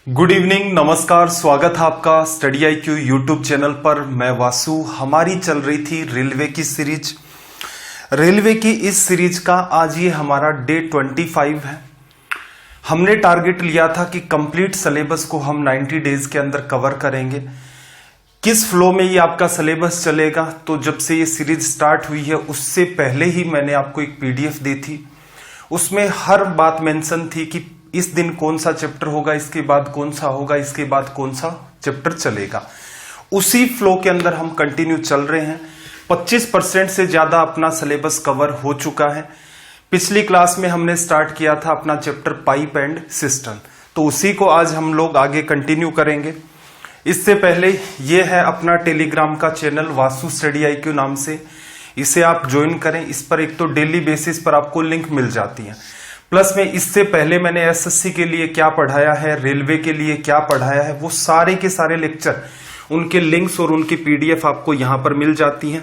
Good evening, नमस्कार, स्वागत है आपका स्टडी IQ यूट्यूब चैनल पर। मैं वासु। हमारी चल रही थी रेलवे की सीरीज। रेलवे की इस सीरीज का आज ये हमारा डे 25 है। हमने टारगेट लिया था कि कंप्लीट सिलेबस को हम 90 डेज के अंदर कवर करेंगे। किस फ्लो में ये आपका सिलेबस चलेगा, तो जब से ये सीरीज स्टार्ट हुई है उससे पहले ही मैंने आपको एक PDF दी थी। उसमें हर बात मेंशन थी कि इस दिन कौन सा चैप्टर होगा, इसके बाद कौन सा होगा, इसके बाद कौन सा चैप्टर चलेगा। उसी फ्लो के अंदर हम कंटिन्यू चल रहे हैं। 25% से ज्यादा अपना सिलेबस कवर हो चुका है। पिछली क्लास में हमने स्टार्ट किया था अपना चैप्टर पाइप एंड सिस्टम, तो उसी को आज हम लोग आगे कंटिन्यू करेंगे। इससे पहले ये है अपना टेलीग्राम का चैनल वासु स्टडी IQ नाम से, इसे आप ज्वाइन करें। इस पर एक तो डेली बेसिस पर आपको लिंक मिल जाती है, प्लस में इससे पहले मैंने SSC के लिए क्या पढ़ाया है, रेलवे के लिए क्या पढ़ाया है, वो सारे के सारे लेक्चर, उनके लिंक्स और उनकी PDF आपको यहां पर मिल जाती हैं।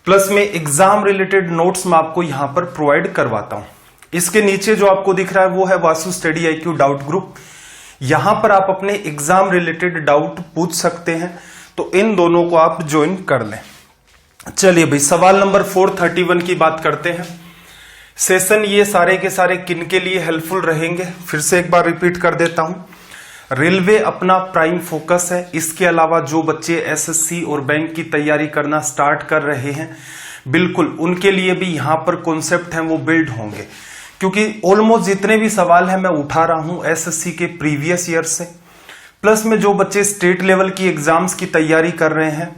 प्लस में एग्जाम रिलेटेड नोट्स मैं आपको यहां पर प्रोवाइड करवाता हूं। इसके नीचे जो आपको दिख रहा है वो है Vasu study IQ doubt group. यहां पर आप अपने एग्जाम रिलेटेड डाउट पूछ सकते हैं, तो इन दोनों को आप ज्वाइन कर लें। चलिए भाई, सवाल नंबर 431 की बात करते हैं। सेशन ये सारे के सारे किन के लिए हेल्पफुल रहेंगे, फिर से एक बार रिपीट कर देता हूं। रेलवे अपना प्राइम फोकस है। इसके अलावा जो बच्चे SSC और बैंक की तैयारी करना स्टार्ट कर रहे हैं, बिल्कुल उनके लिए भी यहां पर कॉन्सेप्ट हैं वो बिल्ड होंगे, क्योंकि ऑलमोस्ट जितने भी सवाल हैं मैं उठा रहा हूं SSC के प्रीवियस ईयर से। प्लस में जो बच्चे स्टेट लेवल की एग्जाम्स की तैयारी कर रहे हैं,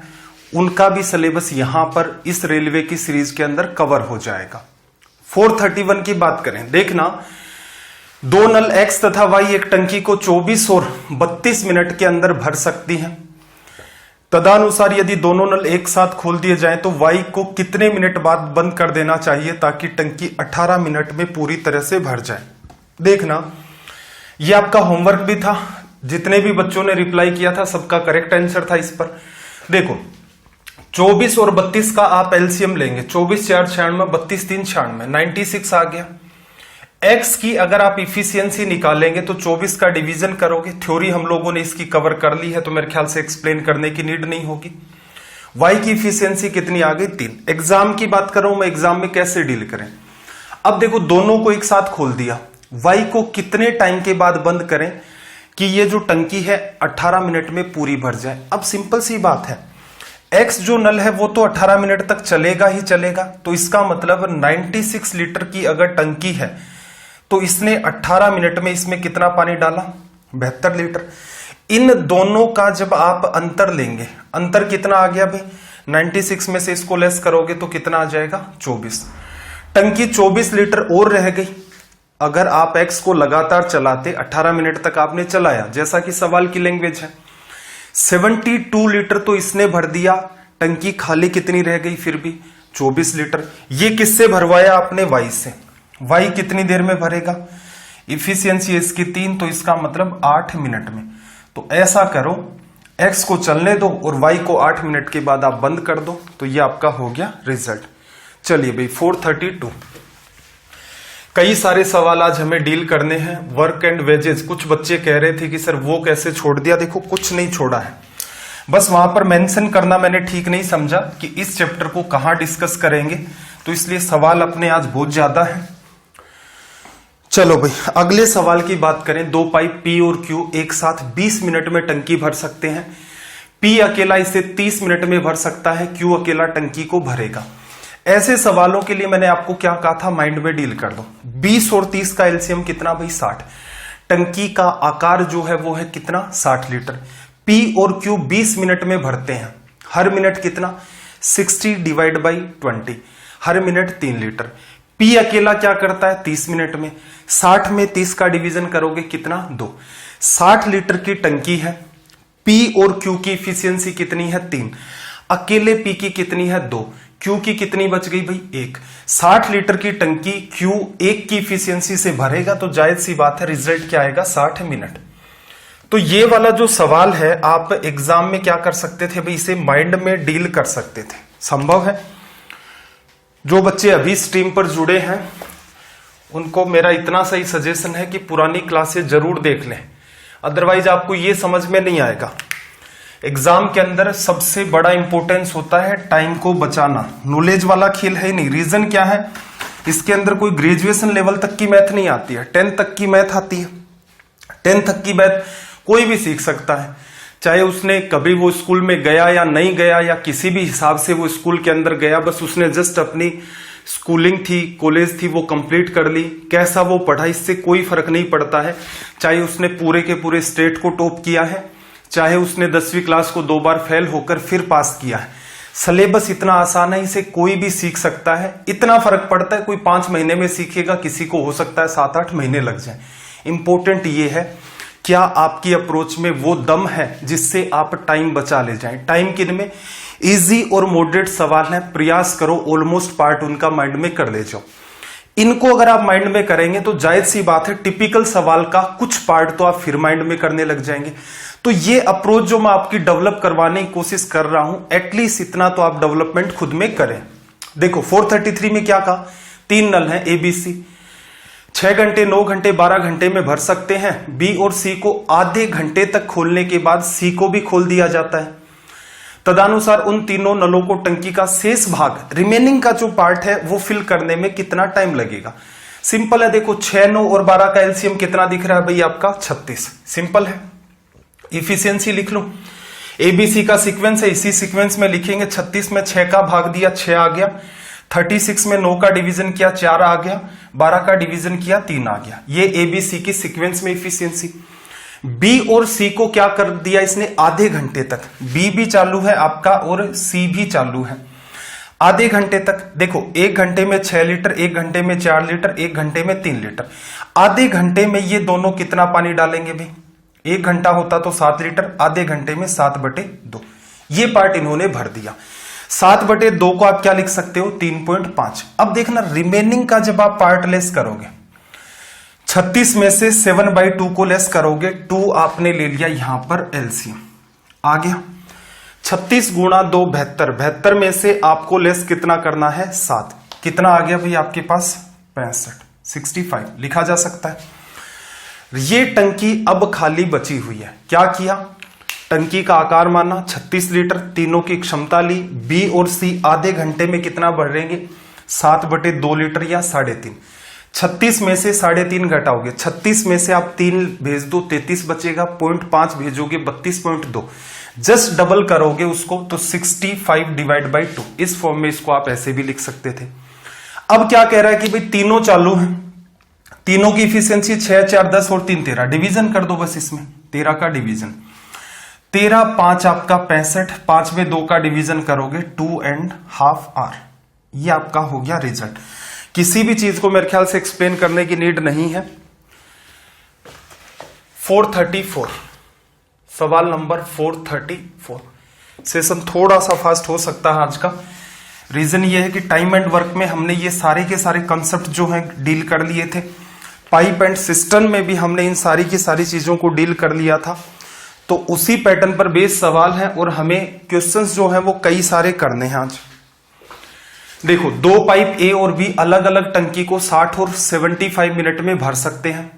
उनका भी सिलेबस यहां पर इस रेलवे की सीरीज के अंदर कवर हो जाएगा। 431 की बात करें, देखना, दो नल X तथा Y एक टंकी को 24 और 32 मिनट के अंदर भर सकती हैं। तदनुसार यदि दोनों नल एक साथ खोल दिए जाएं तो Y को कितने मिनट बाद बंद कर देना चाहिए ताकि टंकी 18 मिनट में पूरी तरह से भर जाए। देखना, यह आपका होमवर्क भी था। जितने भी बच्चों ने रिप्लाई किया था सबका करेक्ट आंसर था इस पर। देखो, 24 और 32 का आप LCM लेंगे। 24 4 96, 32 3 96, 96 आ गया। X की अगर आप इफिशियंसी निकालेंगे तो 24 का डिवीजन करोगे। थ्योरी हम लोगों ने इसकी कवर कर ली है, तो मेरे ख्याल से एक्सप्लेन करने की नीड नहीं होगी। Y की इफिशियंसी कितनी आ गई? 3। एग्जाम की बात कर रहा हूं मैं, एग्जाम में कैसे डील करें। अब देखो, दोनों को एक साथ खोल दिया। Y को कितने टाइम के बाद बंद करें कि ये जो टंकी है 18 मिनट में पूरी भर जाए। अब सिंपल सी बात है, X जो नल है वो तो 18 मिनट तक चलेगा ही चलेगा, तो इसका मतलब 96 लीटर की अगर टंकी है तो इसने 18 मिनट में इसमें कितना पानी डाला? 72 लीटर। इन दोनों का जब आप अंतर लेंगे, अंतर कितना आ गया भाई? 96 में से इसको लेस करोगे तो कितना आ जाएगा? 24। टंकी 24 लीटर और रह गई। अगर आप X को लगातार चलाते, 18 मिनट तक आपने चलाया, जैसा कि सवाल की लैंग्वेज है, 72 लीटर तो इसने भर दिया। टंकी खाली कितनी रह गई? फिर भी 24 लीटर। ये किससे भरवाया आपने? Y से। Y कितनी देर में भरेगा? इफिशियंसी इसकी 3, तो इसका मतलब 8 मिनट में। तो ऐसा करो, X को चलने दो और Y को 8 मिनट के बाद आप बंद कर दो, तो ये आपका हो गया रिजल्ट। चलिए भाई, 432। कई सारे सवाल आज हमें डील करने हैं। वर्क एंड वेजेस, कुछ बच्चे कह रहे थे कि सर वो कैसे छोड़ दिया। देखो, कुछ नहीं छोड़ा है, बस वहां पर मेंशन करना मैंने ठीक नहीं समझा कि इस चैप्टर को कहां डिस्कस करेंगे, तो इसलिए सवाल अपने आज बहुत ज्यादा है। चलो भाई, अगले सवाल की बात करें। दो पाइप P और Q एक साथ 20 मिनट में टंकी भर सकते हैं। P अकेला इसे 30 मिनट में भर सकता है, Q अकेला टंकी को भरेगा। ऐसे सवालों के लिए मैंने आपको क्या कहा था? माइंड में डील कर दो। 20 और 30 का LCM कितना भाई? 60। टंकी का आकार जो है वो है कितना? 60 लीटर। P और Q 20 मिनट में भरते हैं। हर मिनट कितना? 60 divide by 20, her minute 3 litre. P अकेला क्या करता है? 30 मिनट में। 60 में 30 का डिवीजन करोगे कितना? 2। 60 लीटर की टंकी है। P और Q की इफिशियंसी कितनी है? 3। अकेले P की कितनी है? 2। Q की कितनी बच गई भाई? 1। 60 लीटर की टंकी Q 1 की इफिशियंसी से भरेगा, तो जायज सी बात है रिजल्ट क्या आएगा? 60 मिनट। तो ये वाला जो सवाल है आप एग्जाम में क्या कर सकते थे भाई? इसे माइंड में डील कर सकते थे। संभव है। जो बच्चे अभी स्ट्रीम पर जुड़े हैं उनको मेरा इतना सही सजेशन है कि पुरानी क्लासेस जरूर देख लें। अदरवाइज आपको ये समझ में नहीं आएगा। एग्जाम के अंदर सबसे बड़ा इंपॉर्टेंस होता है टाइम को बचाना। नॉलेज वाला खेल है नहीं। रीजन क्या है, इसके अंदर कोई ग्रेजुएशन लेवल तक की मैथ नहीं आती है, 10 तक की मैथ आती है। 10 तक की मैथ कोई भी सीख सकता है, चाहे उसने कभी वो स्कूल में गया या नहीं गया, या किसी भी हिसाब से वो स्कूल के अंदर गया, बस उसने जस्ट अपनी स्कूलिंग थी, कॉलेज थी, वो कंप्लीट कर ली। कैसा वो पढ़ा इससे कोई फर्क नहीं पड़ता है। चाहे उसने पूरे के पूरे स्टेट को टॉप किया है, चाहे उसने 10वीं क्लास को 2 बार फेल होकर फिर पास किया है, सिलेबस इतना आसान है, इसे कोई भी सीख सकता है। इतना फर्क पड़ता है, कोई 5 महीने में सीखेगा, किसी को हो सकता है 7-8 महीने लग जाए। इंपॉर्टेंट ये है, क्या आपकी अप्रोच में वो दम है जिससे आप टाइम बचा ले जाएं। टाइम किन में, इजी और मॉडरेट सवाल है, प्रयास करो ऑलमोस्ट पार्ट उनका माइंड में कर ले जाओ। इनको अगर आप माइंड में करेंगे तो जायज सी बात है, टिपिकल सवाल का कुछ पार्ट तो आप फिर माइंड में करने लग जाएंगे। तो ये अप्रोच जो मैं आपकी डेवलप करवाने की कोशिश कर रहा हूं, एटलीस्ट इतना तो आप डेवलपमेंट खुद में करें। देखो 433 में क्या कहा, 3 नल है ABC, 6 घंटे, 9 घंटे, 12 घंटे में भर सकते हैं। B और C को आधे घंटे तक खोलने के बाद C को भी खोल दिया जाता है। तदनुसार उन तीनों नलों को टंकी का शेष भाग, रिमेनिंग का जो पार्ट है, वो फिल करने में कितना टाइम लगेगा। सिंपल है, देखो 6, 9 और 12 का एलसीएम कितना दिख रहा है भाई आपका, 36। सिंपल है, इफिशियंसी लिख लो। ABC का सीक्वेंस है, इसी सीक्वेंस में लिखेंगे। 36 में 6 का भाग दिया, 6 आ गया। 36 में 9 का डिवीजन किया, 4 आ गया। 12 का डिवीजन किया, 3 आ गया। ये ABC की सीक्वेंस में इफिशियंसी। B और C को क्या कर दिया इसने, आधे घंटे तक। B भी चालू है आपका और C भी चालू है आधे घंटे तक। देखो 1 घंटे में 6 लीटर, 1 घंटे में 4 लीटर, 1 घंटे में 3 लीटर। आधे घंटे में ये दोनों कितना पानी डालेंगे भाई, 1 घंटा होता तो 7 लीटर, आधे घंटे में 7/2। ये पार्ट इन्होंने भर दिया। 7/2 को आप क्या लिख सकते हो, 3.5। अब देखना रिमेनिंग का जब आप पार्ट लेस करोगे, 36 में से 7/2 को लेस करोगे, 2 आपने ले लिया यहां पर एलसीएम आ गया। 36 गुणा 2 72, 72 में से आपको लेस कितना करना है, 7। कितना आ गया भाई आपके पास, 65, 65 लिखा जा सकता है। ये टंकी अब खाली बची हुई है। क्या किया, टंकी का आकार माना 36 लीटर, तीनों की क्षमता ली। B और C आधे घंटे में कितना भरेंगे, 7/2 लीटर या 3.5। 36 में से 3.5 घटाओगे, 36 में से आप 3 भेज दो, 33 बचेगा। 0.5 भेजोगे, 32.2। जस्ट डबल करोगे उसको तो 65/2। इस फॉर्म में इसको आप ऐसे भी लिख सकते थे। अब क्या कह रहा है कि भाई तीनों चालू हैं, तीनों की इफिशियंसी 6, 4, 10 और 3, 13। डिवीजन कर दो बस इसमें, 13 का डिवीजन, 13, 5 आपका 65, 5 में 2 का डिवीजन करोगे 2.5 आवर। ये आपका हो गया रिजल्ट। किसी भी चीज को मेरे ख्याल से एक्सप्लेन करने की नीड नहीं है। 434, सवाल नंबर 434। सेशन थोड़ा सा फास्ट हो सकता है आज का। रीजन ये है कि टाइम एंड वर्क में हमने ये सारे के सारे कंसेप्ट जो हैं डील कर लिए थे। पाइप एंड सिस्टम में भी हमने इन सारी की सारी चीजों को डील कर लिया था। तो उसी पैटर्न पर बेस्ड सवाल है और हमें क्वेश्चंस जो है वो कई सारे करने हैं आज। देखो 2 पाइप A और B अलग अलग टंकी को 60 और 75 मिनट में भर सकते हैं।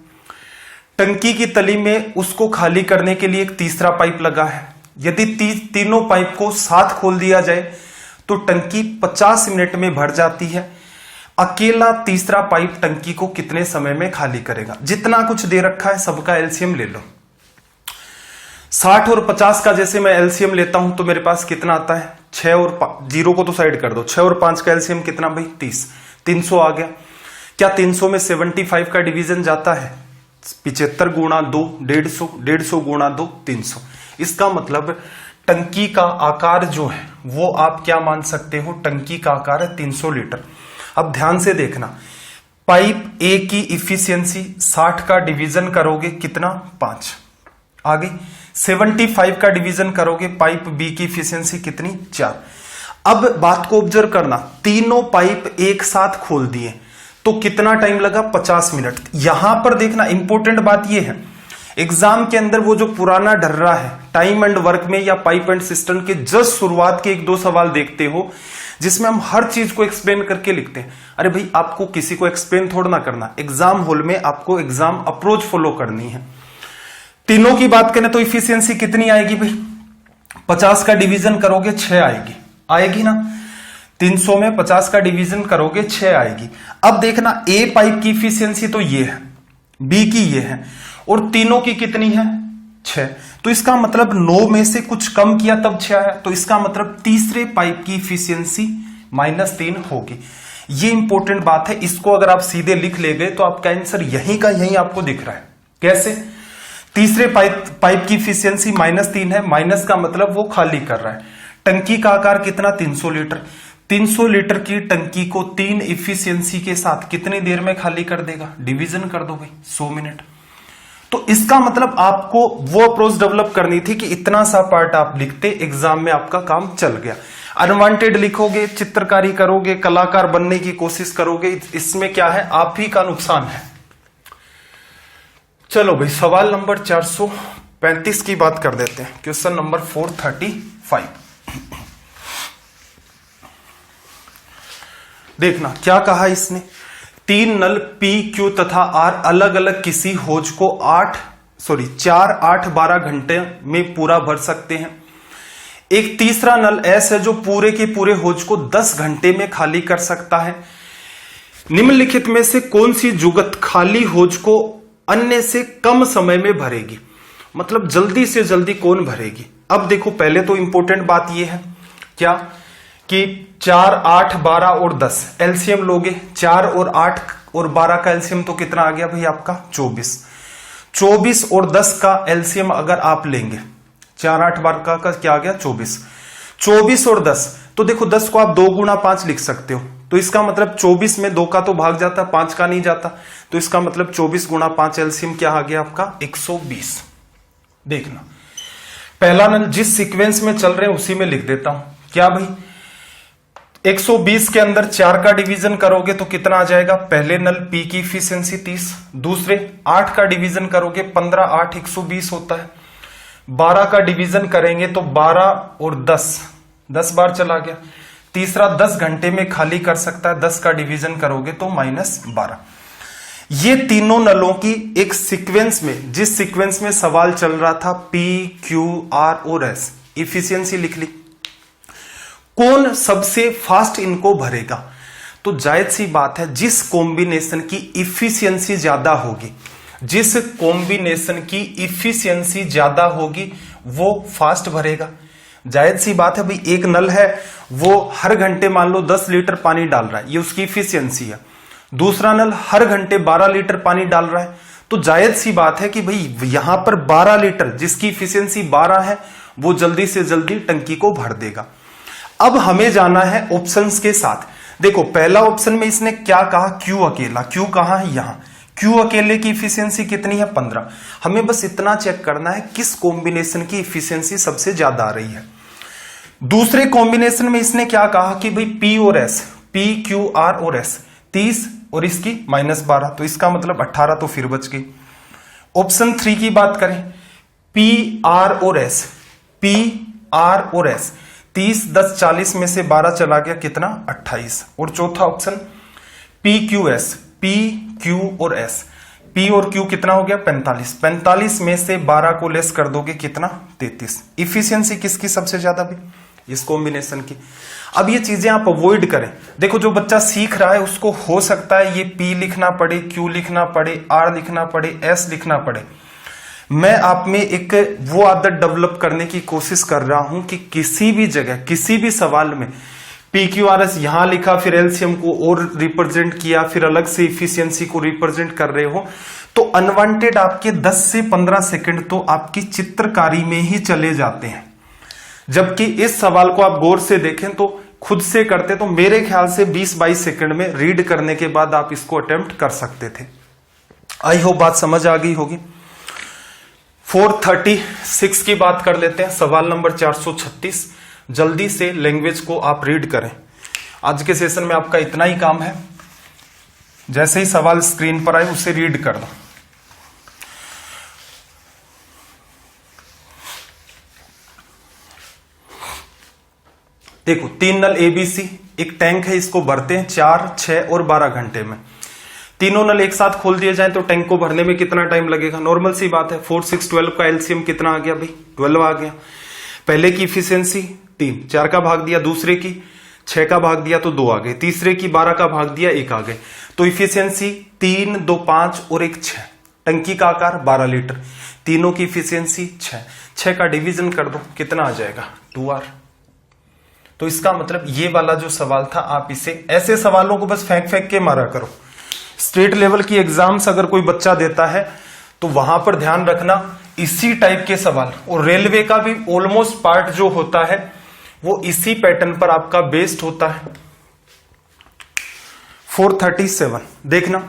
टंकी की तली में उसको खाली करने के लिए एक तीसरा पाइप लगा है। यदि तीनों पाइप को साथ खोल दिया जाए तो टंकी 50 मिनट में भर जाती है। अकेला तीसरा पाइप टंकी को कितने समय में खाली करेगा। जितना कुछ दे रखा है सबका एलसीएम ले लो। 60 और 50 का जैसे मैं एलसीएम लेता हूं तो मेरे पास कितना आता है, 6 और 5, 0 को तो साइड कर दो, 6 और 5 का एलसीएम कितना भाई, 30, 300 आ गया। क्या 300 में 75 का डिवीजन जाता है, 75 गुणा 2 150, 150 गुणा 2 300। इसका मतलब टंकी का आकार जो है वो आप क्या मान सकते हो, टंकी का आकार है 300 लीटर। अब ध्यान से देखना, पाइप ए की इफिशियंसी 60 का डिवीजन करोगे कितना, 5 आ गई। 75 का डिवीजन करोगे पाइप बी की इफिशियंसी कितनी, 4। अब बात को ऑब्जर्व करना, तीनों पाइप एक साथ खोल दिए तो कितना टाइम लगा, 50 मिनट। यहां पर देखना इंपॉर्टेंट बात यह है, एग्जाम के अंदर वो जो पुराना ढर्रा है टाइम एंड वर्क में या पाइप एंड सिस्टम के जस्ट शुरुआत के 1-2 सवाल देखते हो जिसमें हम हर चीज को एक्सप्लेन करके लिखते हैं। अरे भाई आपको किसी को एक्सप्लेन थोड़ा ना करना, एग्जाम हॉल में आपको एग्जाम अप्रोच फॉलो करनी है। तीनों की बात करें तो इफिशियंसी कितनी आएगी भाई, 50 का डिवीजन करोगे 6 आएगी, आएगी ना। 300 में 50 का डिवीजन करोगे 6 आएगी। अब देखना ए पाइप की इफिशियंसी तो ये है, बी की ये है, और तीनों की कितनी है 6। तो इसका मतलब 9 में से कुछ कम किया तब 6 आया, तो इसका मतलब तीसरे पाइप की इफिशियंसी -3 होगी। ये इंपॉर्टेंट बात है, इसको अगर आप सीधे लिख ले गए तो आपका आंसर यहीं का यहीं आपको दिख रहा है। कैसे? तीसरे पाइप की इफिशियंसी -3 है, माइनस का मतलब वो खाली कर रहा है। टंकी का आकार कितना, 300 लीटर। 300 लीटर की टंकी को 3 इफिशियंसी के साथ कितनी देर में खाली कर देगा, डिवीजन कर दो भाई, 100 मिनट। तो इसका मतलब आपको वो अप्रोच डेवलप करनी थी कि इतना सा पार्ट आप लिखते, एग्जाम में आपका काम चल गया। अनवांटेड लिखोगे, चित्रकारी करोगे, कलाकार बनने की कोशिश करोगे, इसमें क्या है, आप ही का नुकसान है। चलो भाई सवाल नंबर 435 की बात कर देते हैं। Question number 435। देखना क्या कहा इसने, 3 नल P, Q तथा R अलग अलग किसी होज को 4, 8, 12 घंटे में पूरा भर सकते हैं। एक तीसरा नल S है जो पूरे के पूरे होज को 10 घंटे में खाली कर सकता है। निम्नलिखित में से कौन सी जुगत खाली होज को अन्य से कम समय में भरेगी, मतलब जल्दी से जल्दी कौन भरेगी। अब देखो पहले तो इंपॉर्टेंट बात यह है क्या कि 4, 8, 12 और 10 एलसीएम लोगे, 4 और 8 और 12 का एलसीएम तो कितना आ गया भाई आपका 24। 24 और 10 का एलसीएम अगर आप लेंगे, 4, 8, 12 का क्या आ गया 24। 24 और 10, तो देखो 10 को आप 2 गुणा 5 लिख सकते हो, तो इसका मतलब 24 में 2 का तो भाग जाता, 5 का नहीं जाता, तो इसका मतलब 24 गुणा 5 एलसीएम क्या आ गया आपका 120। देखना पहला नल जिस सीक्वेंस में चल रहे हैं उसी में लिख देता हूं। क्या भाई 120 के अंदर 4 का डिवीजन करोगे तो कितना आ जाएगा, पहले नल P की इफिशियंसी 30, दूसरे 8 का डिवीजन करोगे 15, 8 120 होता है। 12 का डिवीजन करेंगे तो 12 और 10 बार चला गया। तीसरा 10 घंटे में खाली कर सकता है, 10 का डिवीजन करोगे तो -12। ये तीनों नलों की एक सीक्वेंस में, जिस सीक्वेंस में सवाल चल रहा था P, Q, R और S, इफिशियंसी लिख ली। कौन सबसे फास्ट इनको भरेगा, तो जायज सी बात है जिस कॉम्बिनेशन की इफिशियंसी ज्यादा होगी, जिस कॉम्बिनेशन की इफिशियंसी ज्यादा होगी वो फास्ट भरेगा। जायज सी बात है भाई, एक नल है वो हर घंटे मान लो 10 लीटर पानी डाल रहा है, ये उसकी इफिशियंसी है। दूसरा नल हर घंटे 12 लीटर पानी डाल रहा है, तो जायज सी बात है कि भाई यहां पर 12 लीटर जिसकी इफिशियंसी 12 है वो जल्दी से जल्दी टंकी को भर देगा। अब हमें जाना है ऑप्शंस के साथ। देखो पहला ऑप्शन में इसने क्या कहा, Q अकेला, Q कहां है यहां, Q अकेले की इफिशियंसी कितनी है 15। हमें बस इतना चेक करना है किस कॉम्बिनेशन की इफिशियंसी सबसे ज्यादा आ रही है। दूसरे कॉम्बिनेशन में इसने क्या कहा कि भाई P और S, P, Q, R और S 30 और इसकी -12, तो इसका मतलब 18 तो फिर बच गई। ऑप्शन 3 की बात करें, P, R और S, P, R और S 30, 10, 40 में से 12 चला गया कितना 28। और चौथा option P, Q, S, P, Q और S, P और Q कितना हो गया 45। 45 में से 12 को लेस कर दोगे कितना 33। इफिशियंसी किसकी सबसे ज्यादा भी, इस कॉम्बिनेशन की। अब ये चीजें आप अवॉइड करें। देखो जो बच्चा सीख रहा है उसको हो सकता है ये P लिखना पड़े, Q लिखना पड़े, R लिखना पड़े, S लिखना पड़े। मैं आप में एक वो आदत डेवलप करने की कोशिश कर रहा हूं कि किसी भी जगह किसी भी सवाल में PQRS यहां लिखा, फिर एलसीएम को और रिप्रेजेंट किया, फिर अलग से इफिशियंसी को रिप्रेजेंट कर रहे हो, तो अनवांटेड आपके 10 से 15 सेकंड तो आपकी चित्रकारी में ही चले जाते हैं। जबकि इस सवाल को आप गौर से देखें तो खुद से करते तो मेरे ख्याल से 20-22 सेकंड में रीड करने के बाद आप इसको अटेम्प्ट कर सकते थे। आई होप बात समझ आ गई होगी। 436 की बात कर लेते हैं, सवाल नंबर 436। जल्दी से लैंग्वेज को आप रीड करें। आज के सेशन में आपका इतना ही काम है, जैसे ही सवाल स्क्रीन पर आए उसे रीड कर दो। देखो 3 नल ABC, एक टैंक है, इसको भरते हैं 4, 6 और 12 घंटे में। तीनों नल एक साथ खोल दिए जाए तो टैंक को भरने में कितना टाइम लगेगा? नॉर्मल सी बात है, 4 6 12 का एलसीएम कितना आ गया भाई? 12 आ गया। पहले की इफिशियंसी 3, 4 का भाग दिया, दूसरे की 6 का भाग दिया तो 2 आ गए, तीसरे की 12 का भाग दिया 1 आ गए। तो इफिशियंसी 3 2 5 और 1 6। टंकी का आकार 12 लीटर, तीनों की इफिशियंसी 6 का डिवीजन कर दो, कितना आ जाएगा? 2R। तो इसका मतलब ये वाला जो सवाल था, आप इसे ऐसे सवालों को बस फेंक फेंक के मारा करो। स्टेट लेवल की एग्जाम्स अगर कोई बच्चा देता है तो वहां पर ध्यान रखना इसी टाइप के सवाल, और रेलवे का भी ऑलमोस्ट पार्ट जो होता है वो इसी पैटर्न पर आपका बेस्ड होता है। 437 देखना,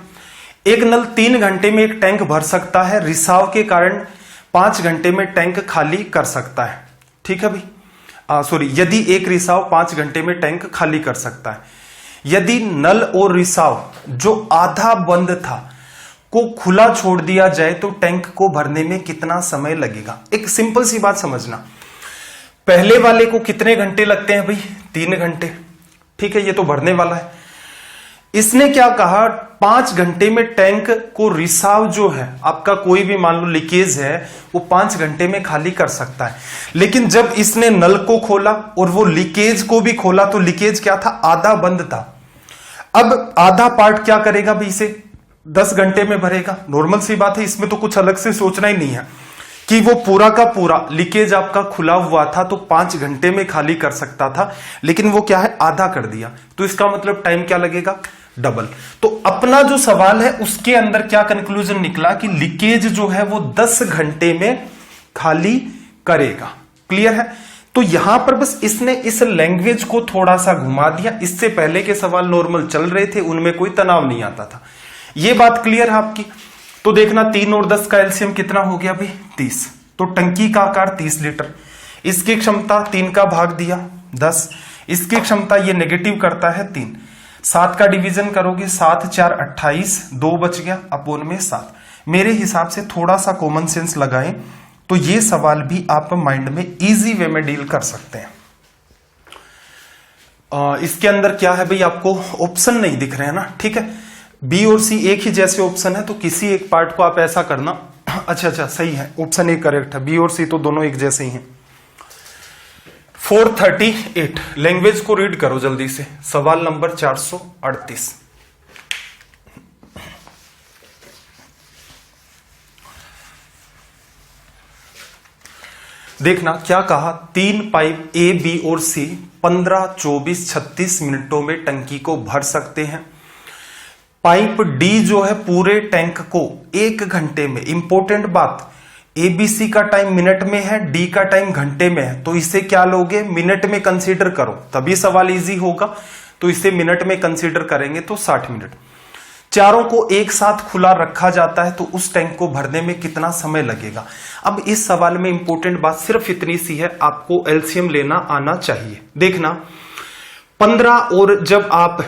एक नल 3 घंटे में एक टैंक भर सकता है, रिसाव के कारण 5 घंटे में टैंक खाली कर सकता है। ठीक है भाई, सॉरी, यदि एक रिसाव 5 घंटे में टैंक खाली कर सकता है। यदि नल और रिसाव जो आधा बंद था को खुला छोड़ दिया जाए तो टैंक को भरने में कितना समय लगेगा? एक सिंपल सी बात समझना, पहले वाले को कितने घंटे लगते हैं भाई? 3 घंटे। ठीक है, ये तो भरने वाला है। इसने क्या कहा, 5 घंटे में टैंक को रिसाव जो है आपका, कोई भी मान लो लीकेज है, वो 5 घंटे में खाली कर सकता है। लेकिन जब इसने नल को खोला और वो लीकेज को भी खोला तो लीकेज क्या था? आधा बंद था। अब आधा पार्ट क्या करेगा भाई? इसे 10 घंटे में भरेगा। नॉर्मल सी बात है, इसमें तो कुछ अलग से सोचना ही नहीं है कि वो पूरा का पूरा लीकेज आपका खुला हुआ था तो 5 घंटे में खाली कर सकता था, लेकिन वो क्या है? आधा कर दिया। तो इसका मतलब टाइम क्या लगेगा? डबल। तो अपना जो सवाल है उसके अंदर क्या कंक्लूजन निकला कि लीकेज जो है वो 10 घंटे में खाली करेगा। क्लियर है? तो यहां पर बस इसने इस लैंग्वेज को थोड़ा सा घुमा दिया। इससे पहले के सवाल नॉर्मल चल रहे थे, उनमें कोई तनाव नहीं आता था। ये बात क्लियर है आपकी? तो देखना 3 और 10 का एलसीएम कितना हो गया भाई? 30। तो टंकी का आकार 30 लीटर, इसकी क्षमता 3 का भाग दिया 10, इसकी क्षमता ये नेगेटिव करता है 3। 7 का डिवीजन करोगे, 7 4 28, 2 बच गया, अपोन में 7। मेरे हिसाब से थोड़ा सा कॉमन सेंस लगाएं तो ये सवाल भी आप माइंड में इजी वे में डील कर सकते हैं। इसके अंदर क्या है भाई? आपको ऑप्शन नहीं दिख रहे हैं ना? ठीक है, बी और सी एक ही जैसे ऑप्शन है, तो किसी एक पार्ट को आप ऐसा करना। अच्छा सही है, ऑप्शन ए करेक्ट है, बी और सी तो दोनों एक जैसे ही हैं। 438 लैंग्वेज को रीड करो जल्दी से, सवाल नंबर 438। देखना क्या कहा, 3 पाइप ए, बी और सी 15, 24, 36 मिनटों में टंकी को भर सकते हैं। पाइप डी जो है पूरे टैंक को 1 घंटे में, इंपॉर्टेंट बात, एबीसी का टाइम मिनट में है, डी का टाइम घंटे में है, तो इसे क्या लोगे? मिनट में कंसीडर करो, तभी सवाल इजी होगा। तो इसे मिनट में कंसीडर करेंगे तो 60 मिनट। चारों को एक साथ खुला रखा जाता है तो उस टैंक को भरने में कितना समय लगेगा? अब इस सवाल में इंपॉर्टेंट बात सिर्फ इतनी सी है, आपको एलसीएम लेना आना चाहिए। देखना 15 और जब आप